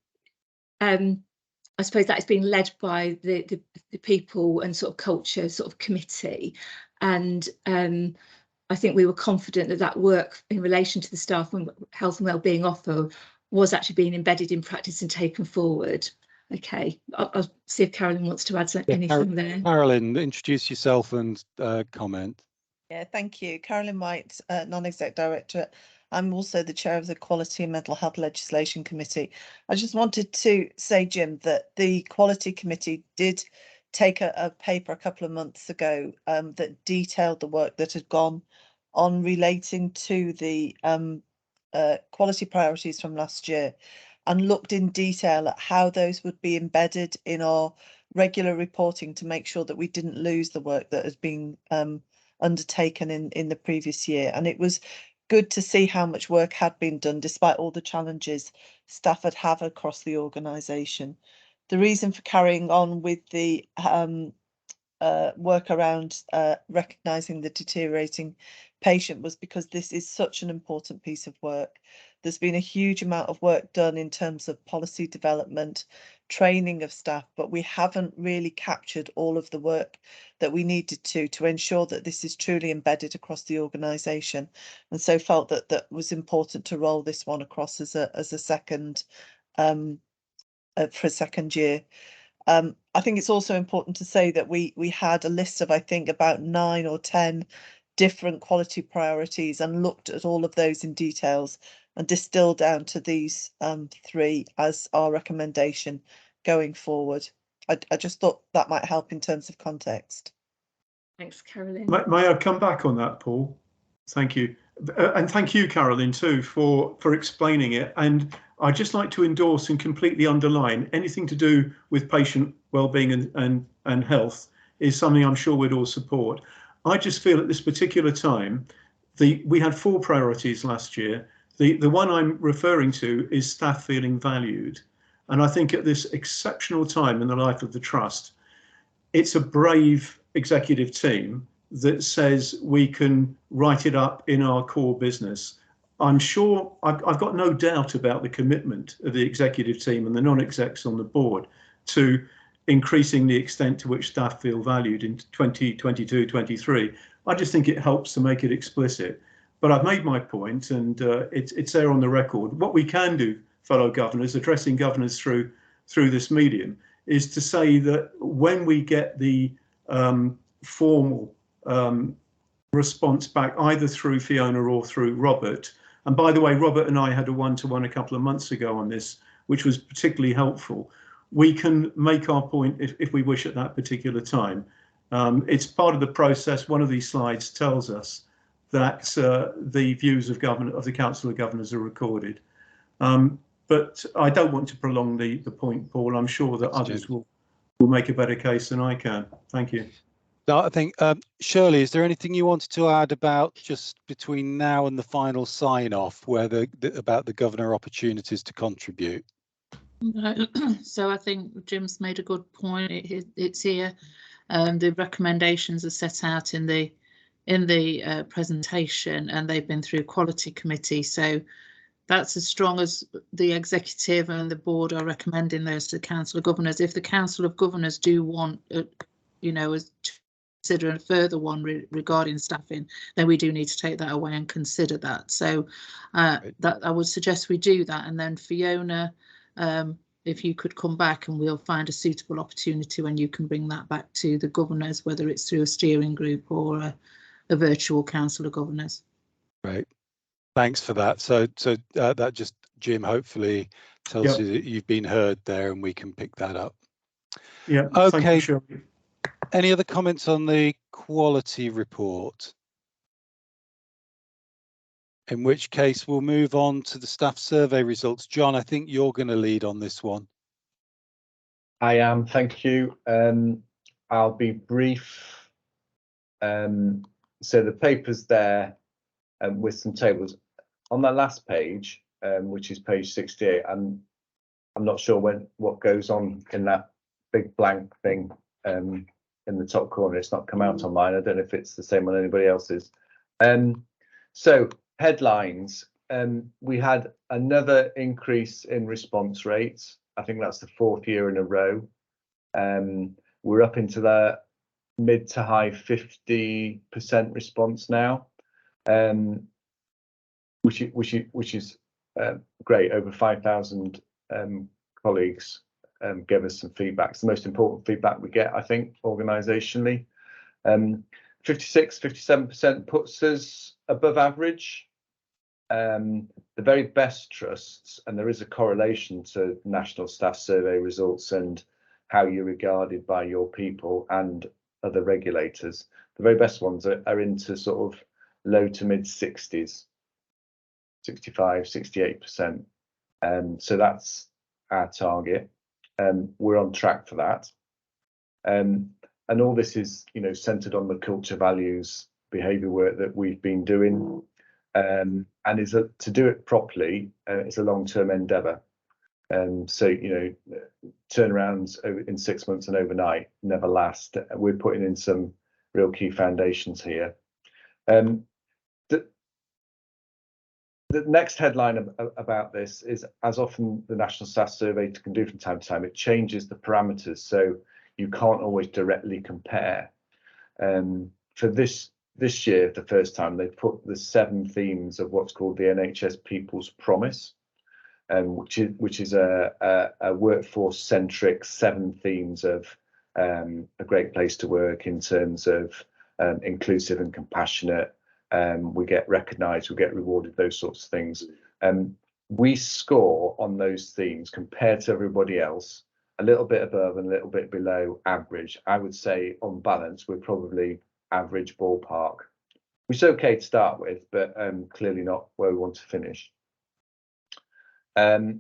I suppose that has been led by the people and sort of culture sort of committee, and I think we were confident that that work in relation to the staff and health and wellbeing offer was actually being embedded in practice and taken forward. Okay, I'll see if Carolyn wants to add anything there.
Carolyn, introduce yourself and comment.
Yeah, thank you. Carolyn White, Non-Exec Director. I'm also the chair of the Quality and Mental Health Legislation Committee. I just wanted to say, Jim, that the Quality Committee did take a paper a couple of months ago that detailed the work that had gone on relating to the quality priorities from last year, and looked in detail at how those would be embedded in our regular reporting to make sure that we didn't lose the work that has been undertaken in the previous year. And it was good to see how much work had been done despite all the challenges staff had had across the organisation. The reason for carrying on with the work around recognising the deteriorating patient was because this is such an important piece of work. There's been a huge amount of work done in terms of policy development, training of staff, but we haven't really captured all of the work that we needed to ensure that this is truly embedded across the organisation, and so felt that that was important to roll this one across as a second for a second year. I think it's also important to say that we had a list of, I think, about 9 or 10 different quality priorities, and looked at all of those in details and distilled down to these 3 as our recommendation going forward. I just thought that might help in terms of context.
Thanks, Carolyn.
May I come back on that, Paul? Thank you. And thank you, Carolyn, too, for explaining it. And I'd just like to endorse and completely underline anything to do with patient wellbeing and health is something I'm sure we'd all support. I just feel at this particular time, we had 4 priorities last year. The one I'm referring to is staff feeling valued. And I think at this exceptional time in the life of the Trust, it's a brave executive team that says we can write it up in our core business. I'm sure I've got no doubt about the commitment of the executive team and the non-execs on the board to increasing the extent to which staff feel valued in 2022-23. I just think it helps to make it explicit. But I've made my point, and it's there on the record. What we can do, fellow governors, addressing governors through this medium, is to say that when we get the formal response back, either through Fiona or through Robert, and by the way, Robert and I had a one-to-one a couple of months ago on this, which was particularly helpful. We can make our point if we wish at that particular time. It's part of the process. One of these slides tells us that the views of the Council of Governors are recorded. But I don't want to prolong the point, Paul. I'm sure that others will make a better case than I can. Thank you.
No, I think, Shirley, is there anything you wanted to add about just between now and the final sign-off, where about the governor opportunities to contribute?
So I think Jim's made a good point. It's here. The recommendations are set out in the presentation, and they've been through quality committee. So that's as strong as the executive and the board are recommending those to the Council of Governors. If the Council of Governors do want, consider a further one regarding staffing, then we do need to take that away and consider that. So that I would suggest we do that. And then Fiona, if you could come back, and we'll find a suitable opportunity when you can bring that back to the governors, whether it's through a steering group or a virtual Council of Governors.
Right. Thanks for that. So that just, Jim, hopefully tells you that you've been heard there, and we can pick that up.
Yeah.
Okay.
Thank you, Shirley.
Any other comments on the quality report? In which case we'll move on to the staff survey results. John, I think you're going to lead on this one.
I am, thank you. I'll be brief. So the paper's there with some tables. On that last page, which is page 68, I'm not sure what goes on in that big blank thing in the top corner. It's not come out on mine. I don't know if it's the same on anybody else's. So headlines, we had another increase in response rates. I think that's the 4th year in a row. We're up into the mid to high 50% response now, which is great. Over 5,000 colleagues gave us some feedback. It's the most important feedback we get, I think, organisationally. 57% puts us above average. The very best trusts, and there is a correlation to national staff survey results and how you're regarded by your people and other regulators. The very best ones are into sort of low to mid 60s, 65, 68%. So that's our target. We're on track for that. And all this is, centred on the culture, values, behaviour work that we've been doing. And to do it properly, it's a long-term endeavour. So, turnarounds in 6 months and overnight never last. We're putting in some real key foundations here. The next headline about this is, as often the National Staff Survey can do from time to time, it changes the parameters, so you can't always directly compare. For this year, the first time, they put the 7 themes of what's called the NHS People's Promise, which is a workforce-centric 7 themes of a great place to work in terms of inclusive and compassionate. We get recognised, we get rewarded, those sorts of things. We score on those themes compared to everybody else a little bit above and a little bit below average. I would say on balance, we're probably average ballpark, which is okay to start with, but clearly not where we want to finish. A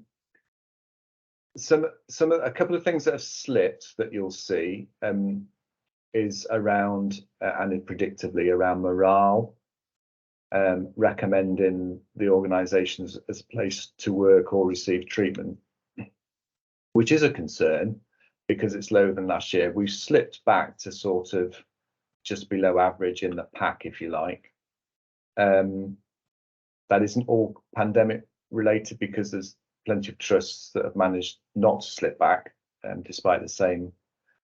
couple of things that have slipped that you'll see is around, and predictably, around morale. Recommending the organisations as a place to work or receive treatment, which is a concern because it's lower than last year. We've slipped back to sort of just below average in the pack, if you like. that isn't all pandemic related, because there's plenty of trusts that have managed not to slip back despite the same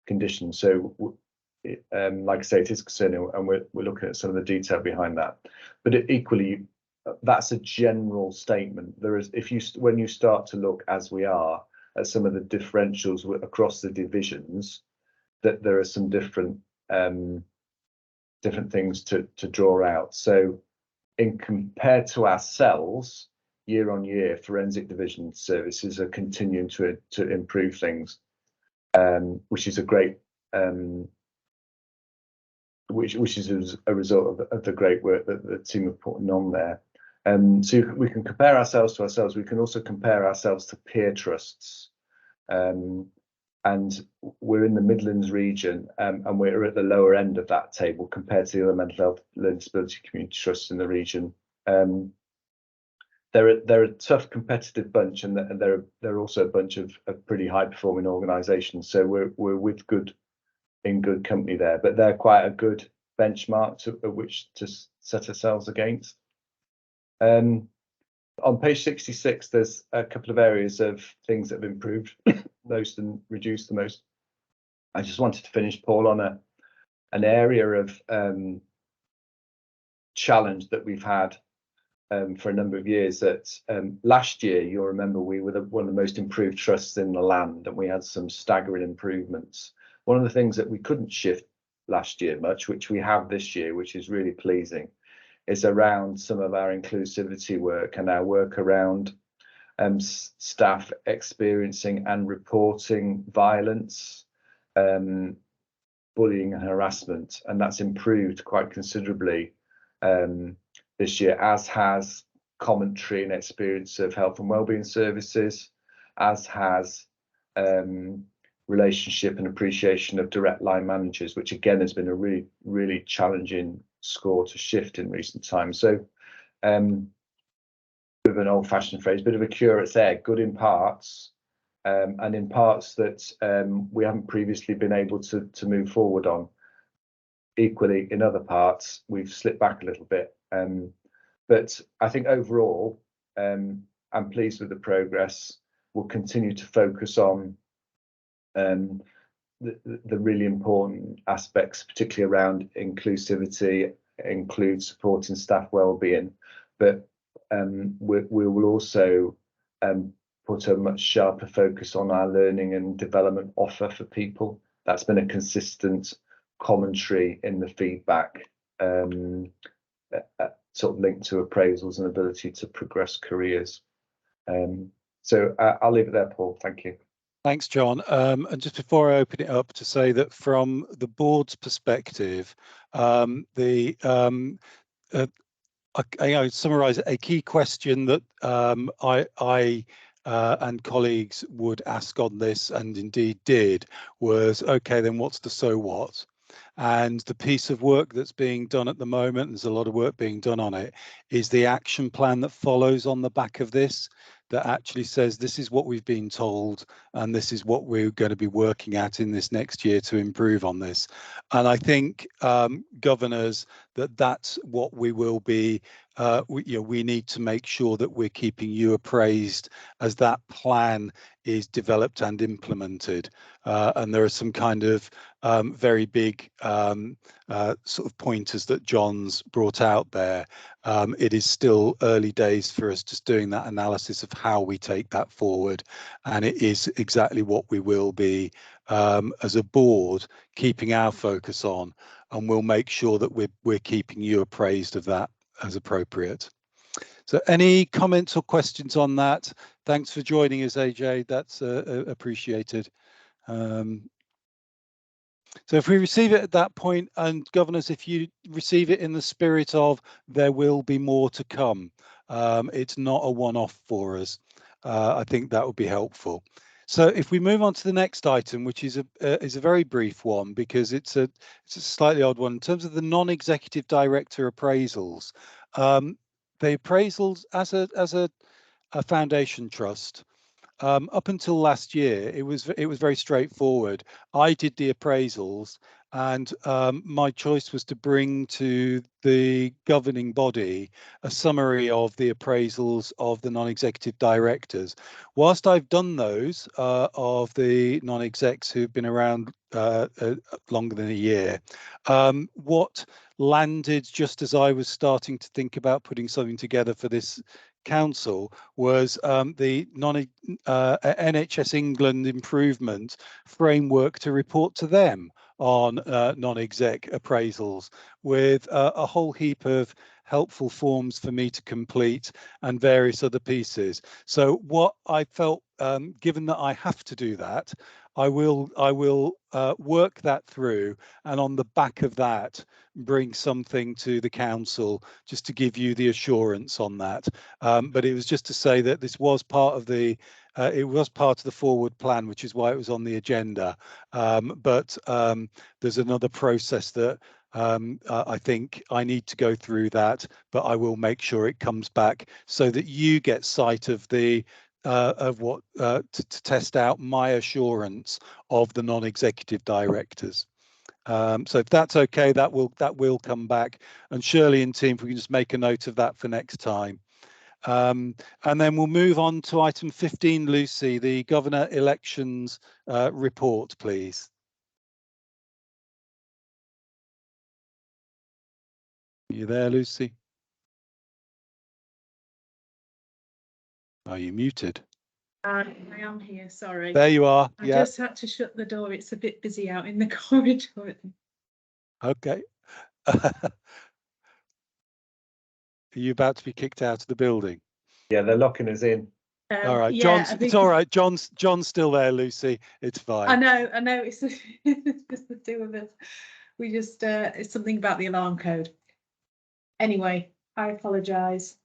conditions. So like I say, it is concerning, and we're looking at some of the detail behind that. But equally, that's a general statement. There is, when you start to look, as we are, at some of the differentials across the divisions, that there are some different things to draw out. So in compared to ourselves, year on year, forensic division services are continuing to improve things, which is a great which is a result of the great work that the team are putting on there. So we can compare ourselves to ourselves. We can also compare ourselves to peer trusts. And we're in the Midlands region, and we're at the lower end of that table compared to the other mental health learning disability community trusts in the region. They're a tough, competitive bunch, and they're also a bunch of pretty high-performing organisations. So we're in good company there, but they're quite a good benchmark at which to set ourselves against. On page 66, there's a couple of areas of things that have improved most and reduced the most. I just wanted to finish, Paul, on an area of challenge that we've had for a number of years. That last year, you'll remember, we were one of the most improved trusts in the land, and we had some staggering improvements. One of the things that we couldn't shift last year much, which we have this year, which is really pleasing, is around some of our inclusivity work and our work around staff experiencing and reporting violence, bullying and harassment, and that's improved quite considerably this year, as has commentary and experience of health and wellbeing services, as has relationship and appreciation of direct line managers, which again has been a really, really challenging score to shift in recent times. So bit of an old-fashioned phrase, bit of a curate's egg, good in parts, and in parts that we haven't previously been able to move forward on. Equally, in other parts, we've slipped back a little bit. But I think overall, I'm pleased with the progress. We'll continue to focus on the really important aspects, particularly around inclusivity, include supporting staff wellbeing, but we will also put a much sharper focus on our learning and development offer for people. That's been a consistent commentary in the feedback, sort of linked to appraisals and ability to progress careers. So I'll leave it there, Paul. Thank you.
Thanks, John. And just before I open it up, to say that from the board's perspective, I summarise a key question that I and colleagues would ask on this, and indeed did, was, okay, then what's the so what? And the piece of work that's being done at the moment, there's a lot of work being done on it, is the action plan that follows on the back of this, that actually says this is what we've been told and this is what we're going to be working at in this next year to improve on this. And I think, governors, that's what we will be, we need to make sure that we're keeping you appraised as that plan is developed and implemented. And there are some kind of very big sort of pointers that John's brought out there. It is still early days for us just doing that analysis of how we take that forward, and it is exactly what we will be as a board keeping our focus on, and we'll make sure that we're keeping you appraised of that as appropriate. So any comments or questions on that? Thanks for joining us, AJ, that's appreciated. So if we receive it at that point, and governors, if you receive it in the spirit of there will be more to come, it's not a one-off for us, I think that would be helpful. So if we move on to the next item, which is a very brief one, because it's a slightly odd one in terms of the non-executive director appraisals. The appraisals as a foundation trust, up until last year, it was very straightforward. I did the appraisals, and my choice was to bring to the governing body a summary of the appraisals of the non-executive directors. Whilst I've done those of the non-execs who've been around longer than a year, what landed just as I was starting to think about putting something together for this council was the NHS England improvement framework to report to them on non-exec appraisals, with a whole heap of helpful forms for me to complete and various other pieces. So what I felt, given that I have to do that, I will work that through, and on the back of that bring something to the council just to give you the assurance on that. But it was just to say that this was part of the forward plan, which is why it was on the agenda. But there's another process that I think I need to go through that, but I will make sure it comes back so that you get sight of the of what to test out my assurance of the non-executive directors. So if that's okay, that will come back, and Shirley and team, if we can just make a note of that for next time. And then we'll move on to item 15, Lucy, the governor elections report, please. Are you there, Lucy? Are you muted?
I am here, sorry.
There you are.
I just had to shut the door. It's a bit busy out in the corridor.
Okay. Are you about to be kicked out of the building?
Yeah, they're locking us in.
All right,
yeah,
it's all right. John's still there, Lucy. It's fine.
I know. It's just the two of us. We just it's something about the alarm code. Anyway, I apologise.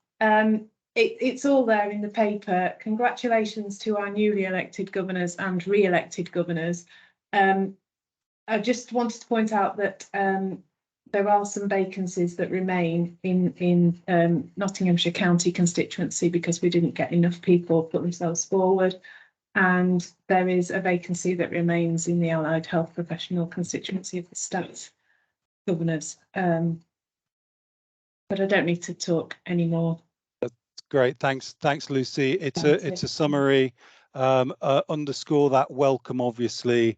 It's all there in the paper. Congratulations to our newly elected governors and re-elected governors. I just wanted to point out that there are some vacancies that remain in Nottinghamshire County constituency because we didn't get enough people put themselves forward. And there is a vacancy that remains in the allied health professional constituency of the staff governors. But I don't need to talk anymore.
That's great. Thanks, Lucy. It's a summary. Underscore that welcome, obviously,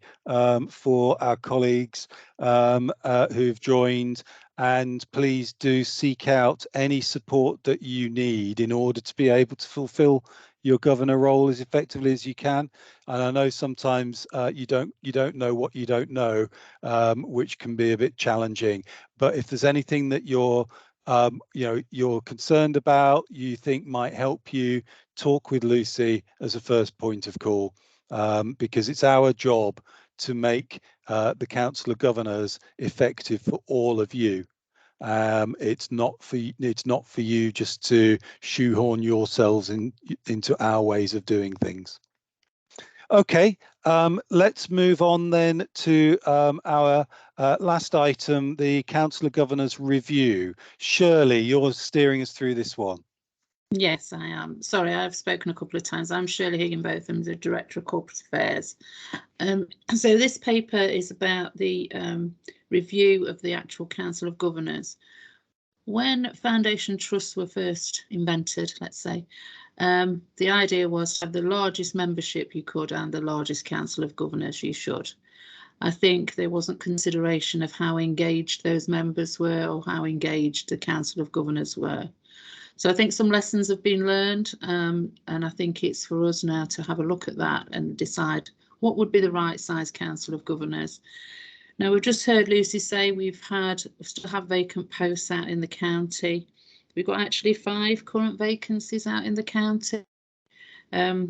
for our colleagues who've joined, and please do seek out any support that you need in order to be able to fulfil your governor role as effectively as you can. And I know sometimes you don't know what you don't know, which can be a bit challenging. But if there's anything that you're concerned about, you think might help you, talk with Lucy as a first point of call, because it's our job to make the Council of Governors effective for all of you. It's not for you just to shoehorn yourselves into our ways of doing things. Okay, let's move on then to our last item, the Council of Governors review. Shirley, you're steering us through this one.
Yes, I am. Sorry, I've spoken a couple of times. I'm Shirley Higginbotham, the Director of Corporate Affairs. So this paper is about the review of the actual Council of Governors. When foundation trusts were first invented, let's say, the idea was to have the largest membership you could and the largest Council of Governors you should. I think there wasn't consideration of how engaged those members were or how engaged the Council of Governors were. So I think some lessons have been learned, and I think it's for us now to have a look at that and decide what would be the right size Council of Governors. Now, we've just heard Lucy say we still have vacant posts out in the county. We've got actually 5 current vacancies out in the county.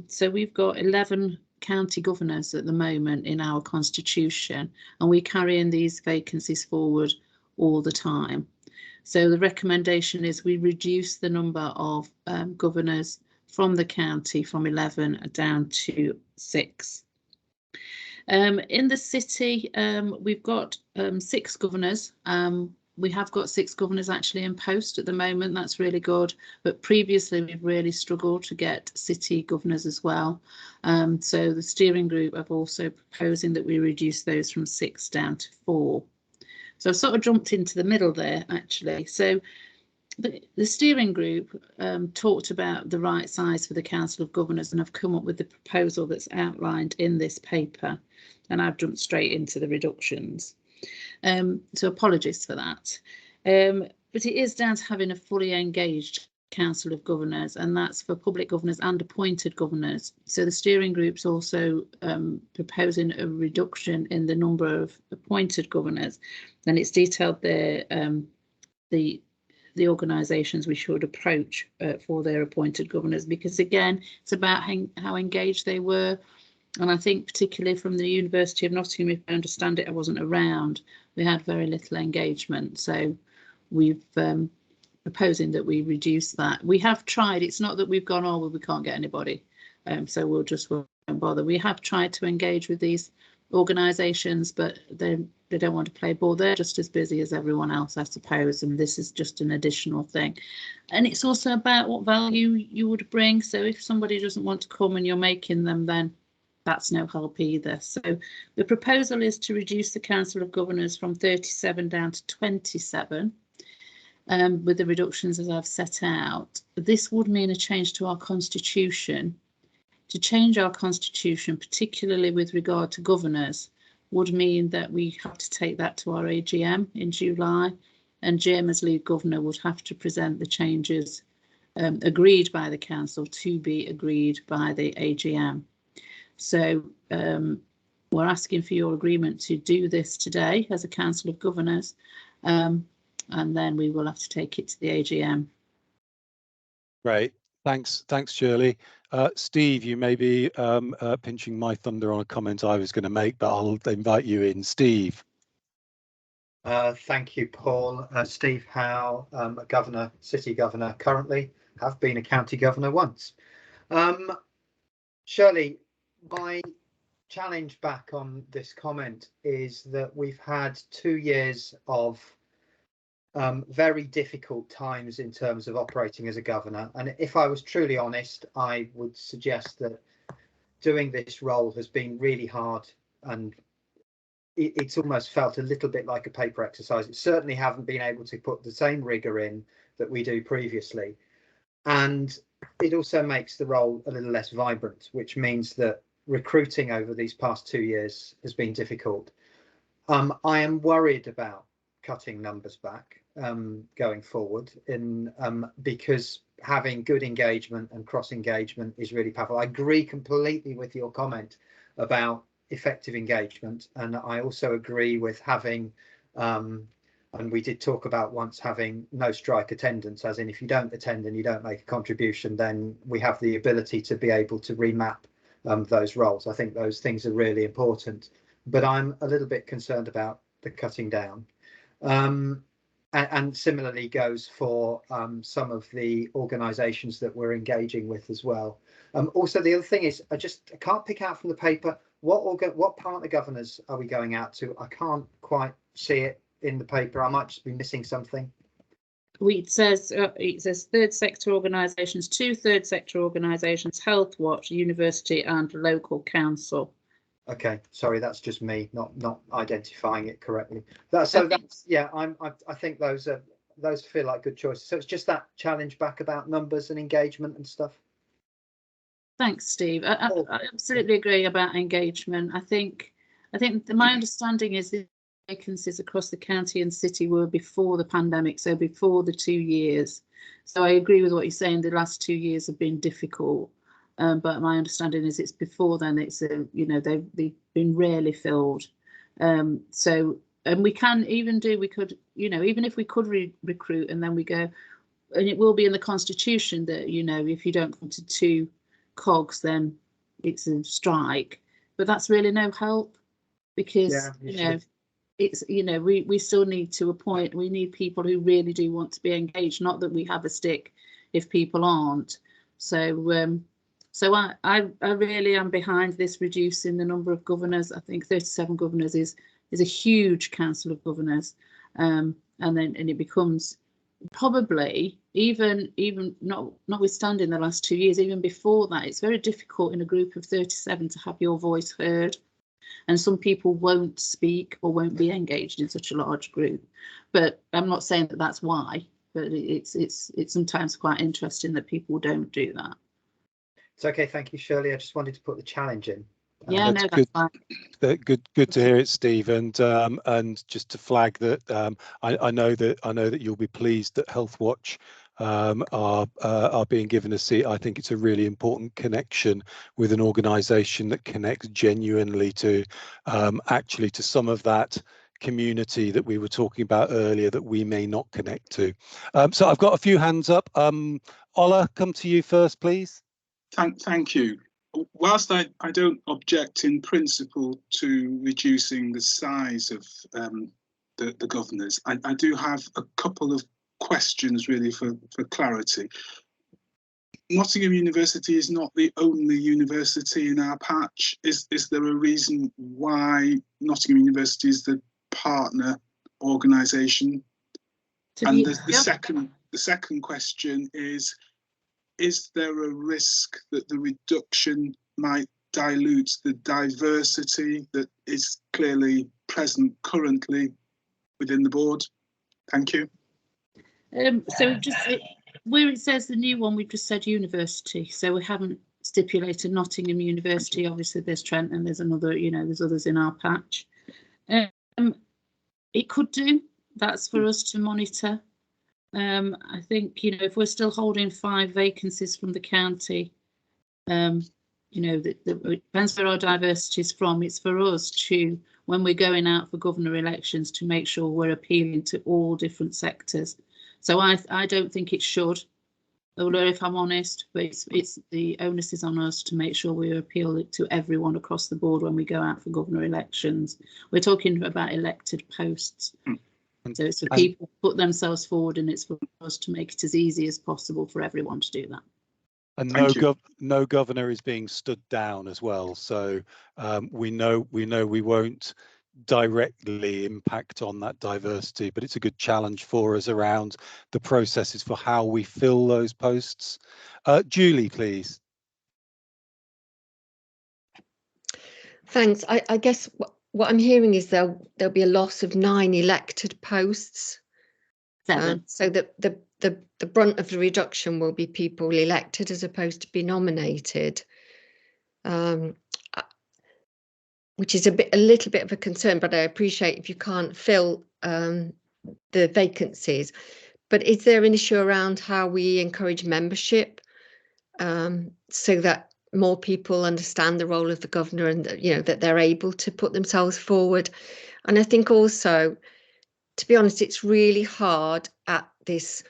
So we've got 11 county governors at the moment in our constitution, and we're carrying these vacancies forward all the time. So the recommendation is we reduce the number of governors from the county from 11 down to 6. In the city, we've got 6 governors. We have got 6 governors actually in post at the moment. That's really good. But previously, we've really struggled to get city governors as well. So the steering group are also proposing that we reduce those from 6 down to 4. So I've sort of jumped into the middle there, actually. So the steering group talked about the right size for the Council of Governors, and I've come up with the proposal that's outlined in this paper, and I've jumped straight into the reductions. So apologies for that. But it is down to having a fully engaged Council of Governors, and that's for public governors and appointed governors. So the steering group's also proposing a reduction in the number of appointed governors, and it's detailed there the organisations we should approach for their appointed governors, because again, it's about how engaged they were. And I think particularly from the University of Nottingham, if I understand it, I wasn't around, we had very little engagement. So we've proposing that we reduce that. We have tried, it's not that we've gone, oh, well, we can't get anybody, so we'll just won't bother. We have tried to engage with these organisations, but they don't want to play ball. They're just as busy as everyone else, I suppose, and this is just an additional thing. And it's also about what value you would bring. So if somebody doesn't want to come and you're making them, then that's no help either. So the proposal is to reduce the Council of Governors from 37 down to 27, with the reductions as I've set out. This would mean a change to our constitution. To change our constitution, particularly with regard to governors, would mean that we have to take that to our AGM in July, and Jim as lead governor would have to present the changes agreed by the council to be agreed by the AGM. So we're asking for your agreement to do this today as a Council of Governors, and then we will have to take it to the AGM.
Great, thanks, Shirley. Steve, you may be pinching my thunder on a comment I was going to make, but I'll invite you in. Steve.
Thank you, Paul. Steve Howe, a governor, city governor currently, have been a county governor once. Shirley, my challenge back on this comment is that we've had 2 years of very difficult times in terms of operating as a governor, and if I was truly honest, I would suggest that doing this role has been really hard, and it's almost felt a little bit like a paper exercise. It certainly haven't been able to put the same rigour in that we do previously, and it also makes the role a little less vibrant, which means that recruiting over these past 2 years has been difficult. I am worried about cutting numbers back going forward, because having good engagement and cross engagement is really powerful. I agree completely with your comment about effective engagement, and I also agree with having and we did talk about once having no strike attendance, as in if you don't attend and you don't make a contribution, then we have the ability to be able to remap those roles. I think those things are really important, but I'm a little bit concerned about the cutting down. And similarly goes for some of the organisations that we're engaging with as well. Also, the other thing is I can't pick out from the paper what partner governors are we going out to. I can't quite see it in the paper. I might just be missing something.
It says third sector organisations, 2 third sector organisations, Health Watch, University and local council.
Okay, sorry, that's just me not identifying it correctly. I think those feel like good choices. So it's just that challenge back about numbers and engagement and stuff.
Thanks, Steve. I absolutely agree about engagement. I think my understanding is the vacancies across the county and city were before the pandemic, so before the 2 years. So I agree with what you're saying. The last 2 years have been difficult. But my understanding is it's before then. It's they've been rarely filled. So and we can even even if we could recruit and then we go, and it will be in the constitution that if you don't come to 2 cogs then it's a strike. But that's really no help, because it's we still need to appoint. We need people who really do want to be engaged. Not that we have a stick if people aren't. So I really am behind this reducing the number of governors. I think 37 governors is a huge council of governors, and
and it becomes probably even notwithstanding the last 2 years, even before that, it's very difficult in a group of 37 to have your voice heard. And some people won't speak or won't be engaged in such a large group. But I'm not saying that that's why, but it's sometimes quite interesting that people don't do that.
It's okay, thank you, Shirley. I just wanted to put the challenge in.
Yeah, no, that's fine.
Good to hear it, Steve, and just to flag that I know that you'll be pleased that Health Watch are being given a seat. I think it's a really important connection with an organisation that connects genuinely to actually to some of that community that we were talking about earlier that we may not connect to. So I've got a few hands up. Ola, come to you first, please.
Thank you. Whilst I don't object in principle to reducing the size of the governors, I do have a couple of questions really for clarity. Nottingham University is not the only university in our patch. Is there a reason why Nottingham University is the partner organisation? And the second question is there a risk that the reduction might dilute the diversity that is clearly present currently within the board? Thank you.
So where it says the new one, we've just said university, so we haven't stipulated Nottingham University. Obviously there's Trent and there's another, there's others in our patch. It could do. That's for us to monitor. I think, if we're still holding 5 vacancies from the county, it depends where our diversity is from. It's for us to, when we're going out for governor elections, to make sure we're appealing to all different sectors. So I don't think it should, although if I'm honest, but it's the onus is on us to make sure we appeal to everyone across the board when we go out for governor elections. We're talking about elected posts. So it's for people to put themselves forward, and it's for us to make it as easy as possible for everyone to do that.
And no governor is being stood down as well. So we know we won't directly impact on that diversity, but it's a good challenge for us around the processes for how we fill those posts. Julie, please.
Thanks. I guess what I'm hearing is there'll be a loss of 9 elected posts.
7.
So that the brunt of the reduction will be people elected as opposed to be nominated, which is a little bit of a concern. But I appreciate if you can't fill the vacancies. But is there an issue around how we encourage membership so that more people understand the role of the governor and that they're able to put themselves forward? And I think also, to be honest, it's really hard at this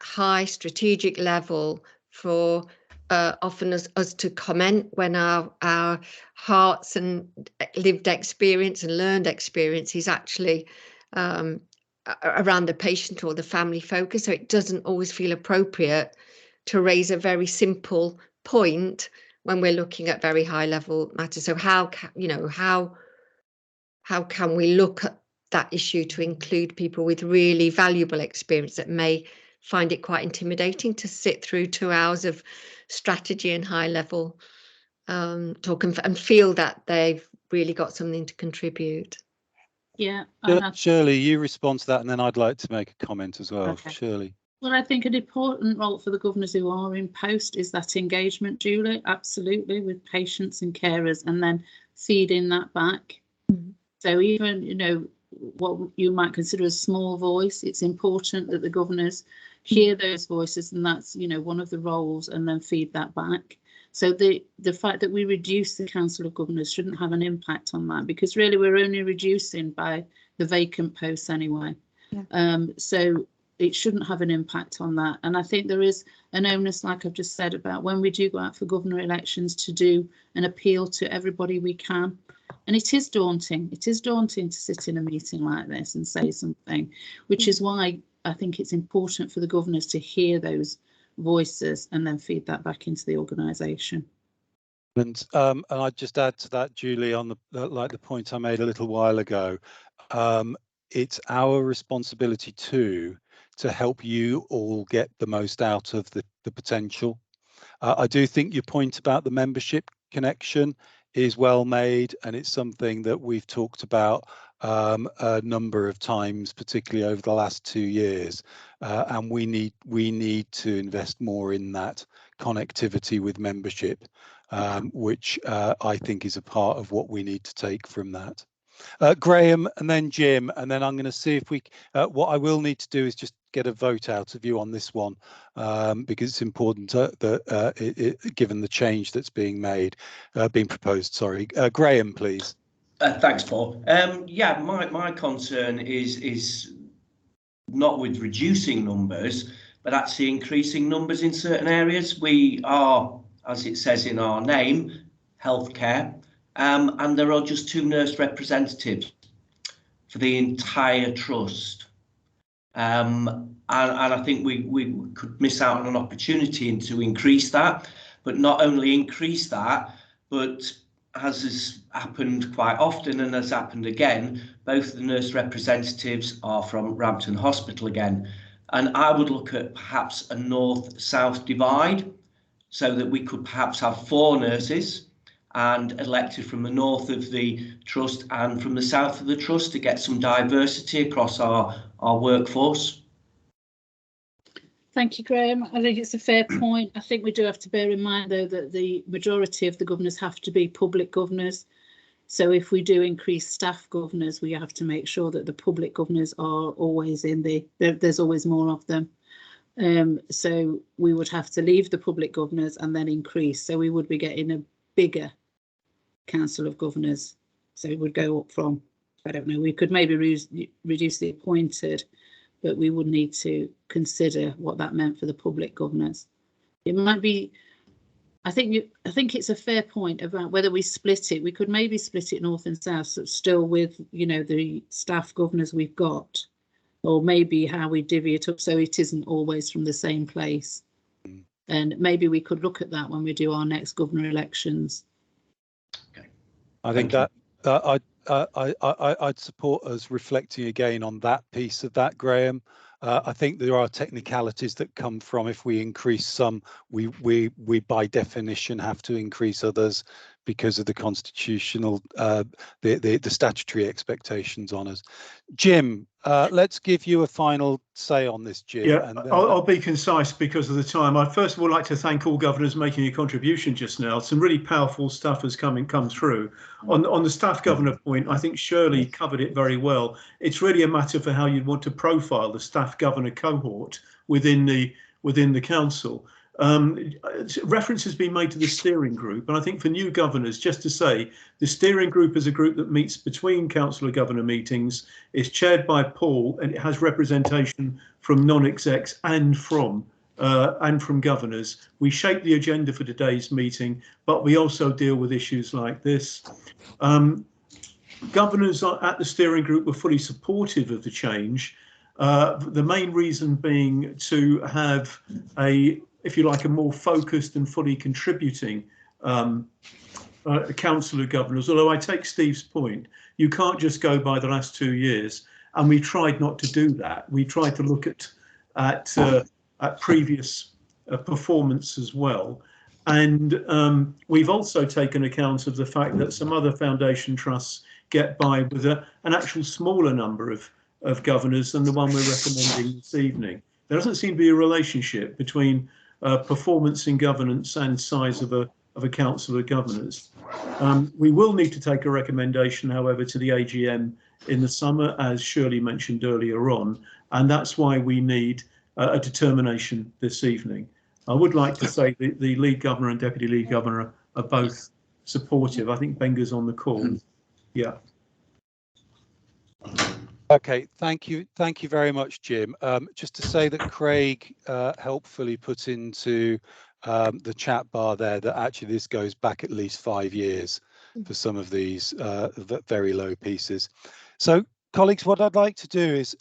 high strategic level for often us to comment when our hearts and lived experience and learned experience is actually around the patient or the family focus. So it doesn't always feel appropriate to raise a very simple point when we're looking at very high level matters. So how can we look at that issue to include people with really valuable experience that may find it quite intimidating to sit through 2 hours of strategy and high level talk and feel that they've really got something to contribute?
Yeah.
Shirley, you respond to that, and then I'd like to make a comment as well. Okay. Shirley.
Well, I think an important role for the governors who are in post is that engagement, Julie, absolutely, with patients and carers, and then feeding that back. Mm-hmm. So even, what you might consider a small voice, it's important that the governors hear those voices, and that's, one of the roles, and then feed that back. So the fact that we reduce the Council of Governors shouldn't have an impact on that, because really we're only reducing by the vacant posts anyway. Yeah. So it shouldn't have an impact on that. And I think there is an onus, like I've just said, about when we do go out for governor elections to do an appeal to everybody we can. And it is daunting. It is daunting to sit in a meeting like this and say something, which is why I think it's important for the governors to hear those voices and then feed that back into the organisation.
And I'd just add to that, Julie, on the point I made a little while ago. it's our responsibility too to help you all get the most out of the potential. I do think your point about the membership connection is well made, and it's something that we've talked about a number of times, particularly over the last 2 years, and we need to invest more in that connectivity with membership, which I think is a part of what we need to take from that. Graham, and then Jim, and then I'm going to see if we. What I will need to do is just get a vote out of you on this one, because it's important that given the change that's being proposed. Sorry, Graham, please.
Thanks, Paul. Yeah, my concern is not with reducing numbers, but actually increasing numbers in certain areas. We are, as it says in our name, healthcare. And there are just 2 nurse representatives for the entire trust. And I think we could miss out on an opportunity to increase that, but not only increase that, but as has happened quite often and has happened again, both the nurse representatives are from Rampton Hospital again. And I would look at perhaps a north-south divide so that we could perhaps have 4 nurses and elected from the north of the trust and from the south of the trust to get some diversity across our workforce.
Thank you, Graham. I think it's a fair point. I think we do have to bear in mind, though, that the majority of the governors have to be public governors. So if we do increase staff governors, we have to make sure that the public governors are always there's always more of them. So we would have to leave the public governors and then increase. So we would be getting a bigger Council of Governors. So it would go up from, I don't know, we could maybe reduce the appointed, but we would need to consider what that meant for the public governors. It might be, I think it's a fair point about whether we split it. We could maybe split it north and south, so still with, you know, the staff governors we've got, or maybe how we divvy it up so it isn't always from the same place. And maybe we could look at that when we do our next governor elections.
Okay.
I think that I'd support us reflecting again on that piece of that, Graham. I think there are technicalities that come from if we increase some, we by definition have to increase others because of the constitutional, the statutory expectations on us. Jim, let's give you a final say on this, Jim.
Yeah,
and
I'll be concise because of the time. I'd first of all like to thank all governors making a contribution just now. Some really powerful stuff has come through. On the staff governor point, I think Shirley covered it very well. It's really a matter for how you'd want to profile the staff governor cohort within the council. Reference has been made to the steering group, and I think for new governors, just to say, the steering group is a group that meets between councillor governor meetings. It's chaired by Paul, and it has representation from non-execs and from governors. We shape the agenda for today's meeting, but we also deal with issues like this. Governors at the steering group were fully supportive of the change. The main reason being to have if you like, a more focused and fully contributing Council of Governors. Although I take Steve's point, you can't just go by the last 2 years, and we tried not to do that. We tried to look at previous performance as well, and we've also taken account of the fact that some other foundation trusts get by with an actual smaller number of governors than the one we're recommending this evening. There doesn't seem to be a relationship between performance in governance and size of a council of governors. We will need to take a recommendation, however, to the AGM in the summer, as Shirley mentioned earlier on, and that's why we need a determination this evening. I would like to say the lead governor and deputy lead governor are both supportive. I think Benga's on the call. Yeah.
Okay, thank you very much, Jim. Just to say that Craig helpfully put into the chat bar there that actually this goes back at least 5 years for some of these very low pieces. So, colleagues, what I'd like to do is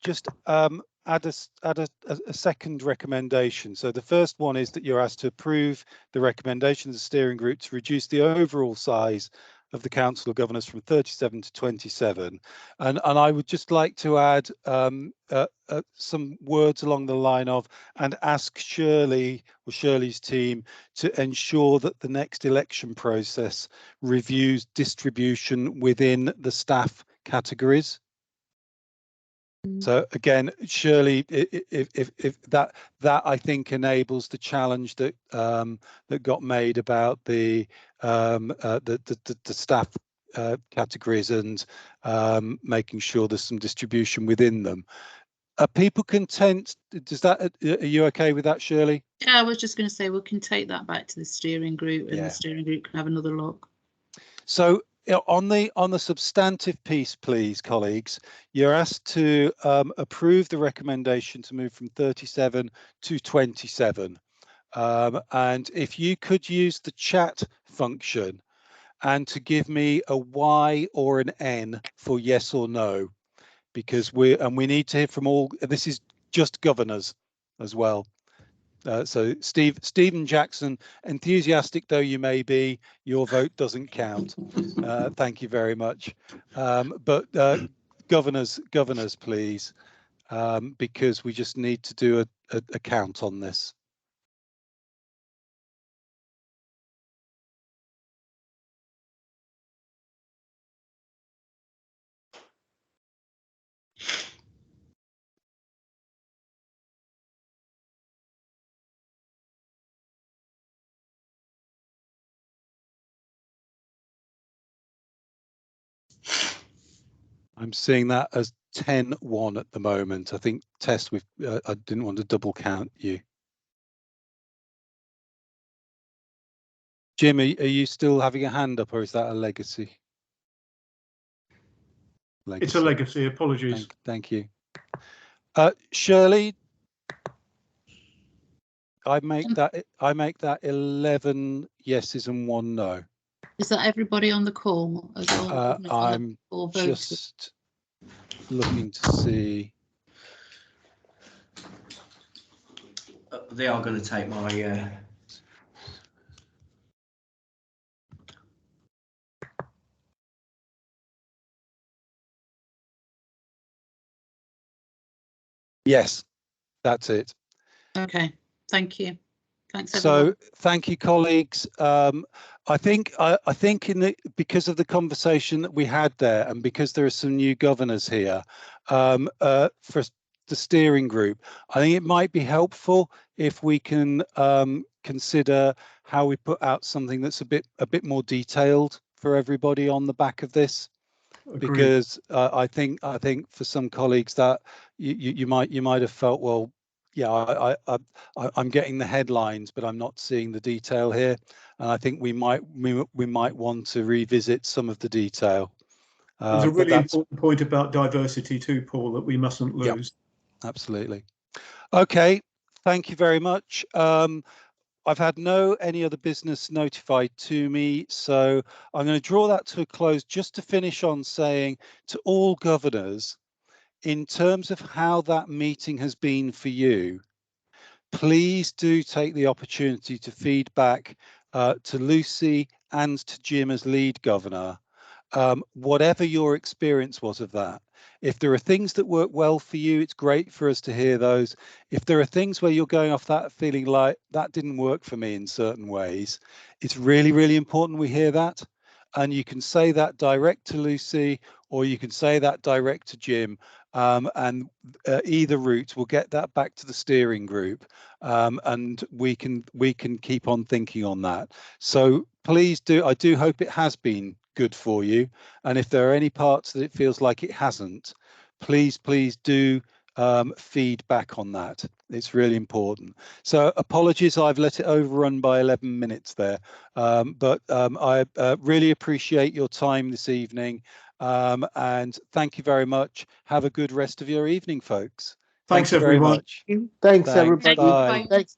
just add a second recommendation. So the first one is that you're asked to approve the recommendation of the steering group to reduce the overall size of the Council of Governors from 37 to 27. And I would just like to add some words along the line of, and ask Shirley or Shirley's team to ensure that the next election process reviews distribution within the staff categories. So again, Shirley, if that I think enables the challenge that that got made about the staff categories and making sure there's some distribution within them. Are people content? Does that? Are you okay with that, Shirley?
Yeah, I was just going to say we can take that back to the steering group, and
Yeah.
the steering group can have another look.
So on the substantive piece, please, colleagues, you're asked to approve the recommendation to move from 37 to 27. And if you could use the chat function and to give me a Y or an N for yes or no, because we need to hear from all. This is just governors as well. So Stephen Jackson, enthusiastic though you may be, your vote doesn't count. Thank you very much. But governors, please, because we just need to do a count on this. I'm seeing that as 10-1 at the moment. I think Tess, I didn't want to double count you. Jim, are you still having a hand up, or is that a legacy?
It's a legacy. Apologies.
Thank you. Shirley, I make that 11 yeses and 1 no.
Is that everybody on the call?
I'm just looking to see.
They are going to take my.
Yes, that's it.
Okay, thank you. Thanks, everyone.
So thank you, colleagues. I think because of the conversation that we had there, and because there are some new governors here for the steering group, I think it might be helpful if we can consider how we put out something that's a bit more detailed for everybody on the back of this. Agreed. Because I think for some colleagues that you might have felt, well, yeah, I'm getting the headlines, but I'm not seeing the detail here, and I think we might want to revisit some of the detail.
There's a really important point about diversity too, Paul, that we mustn't lose.
Yep, absolutely. Okay, thank you very much. I've had any other business notified to me, so I'm going to draw that to a close just to finish on saying to all governors, in terms of how that meeting has been for you, please do take the opportunity to feed back to Lucy and to Jim as lead governor, whatever your experience was of that. If there are things that work well for you, it's great for us to hear those. If there are things where you're going off that feeling like that didn't work for me in certain ways, it's really, really important we hear that. And you can say that direct to Lucy, or you can say that direct to Jim, and either route will get that back to the steering group, and we can keep on thinking on that. So please do. I do hope it has been good for you, and if there are any parts that it feels like it hasn't, please do feedback on that. It's really important. So apologies, I've let it overrun by 11 minutes there, but I really appreciate your time this evening, and thank you very much. Have a good rest of your evening, folks.
Thanks
everyone.
Very much.
Thanks everybody.
Bye.
Thanks.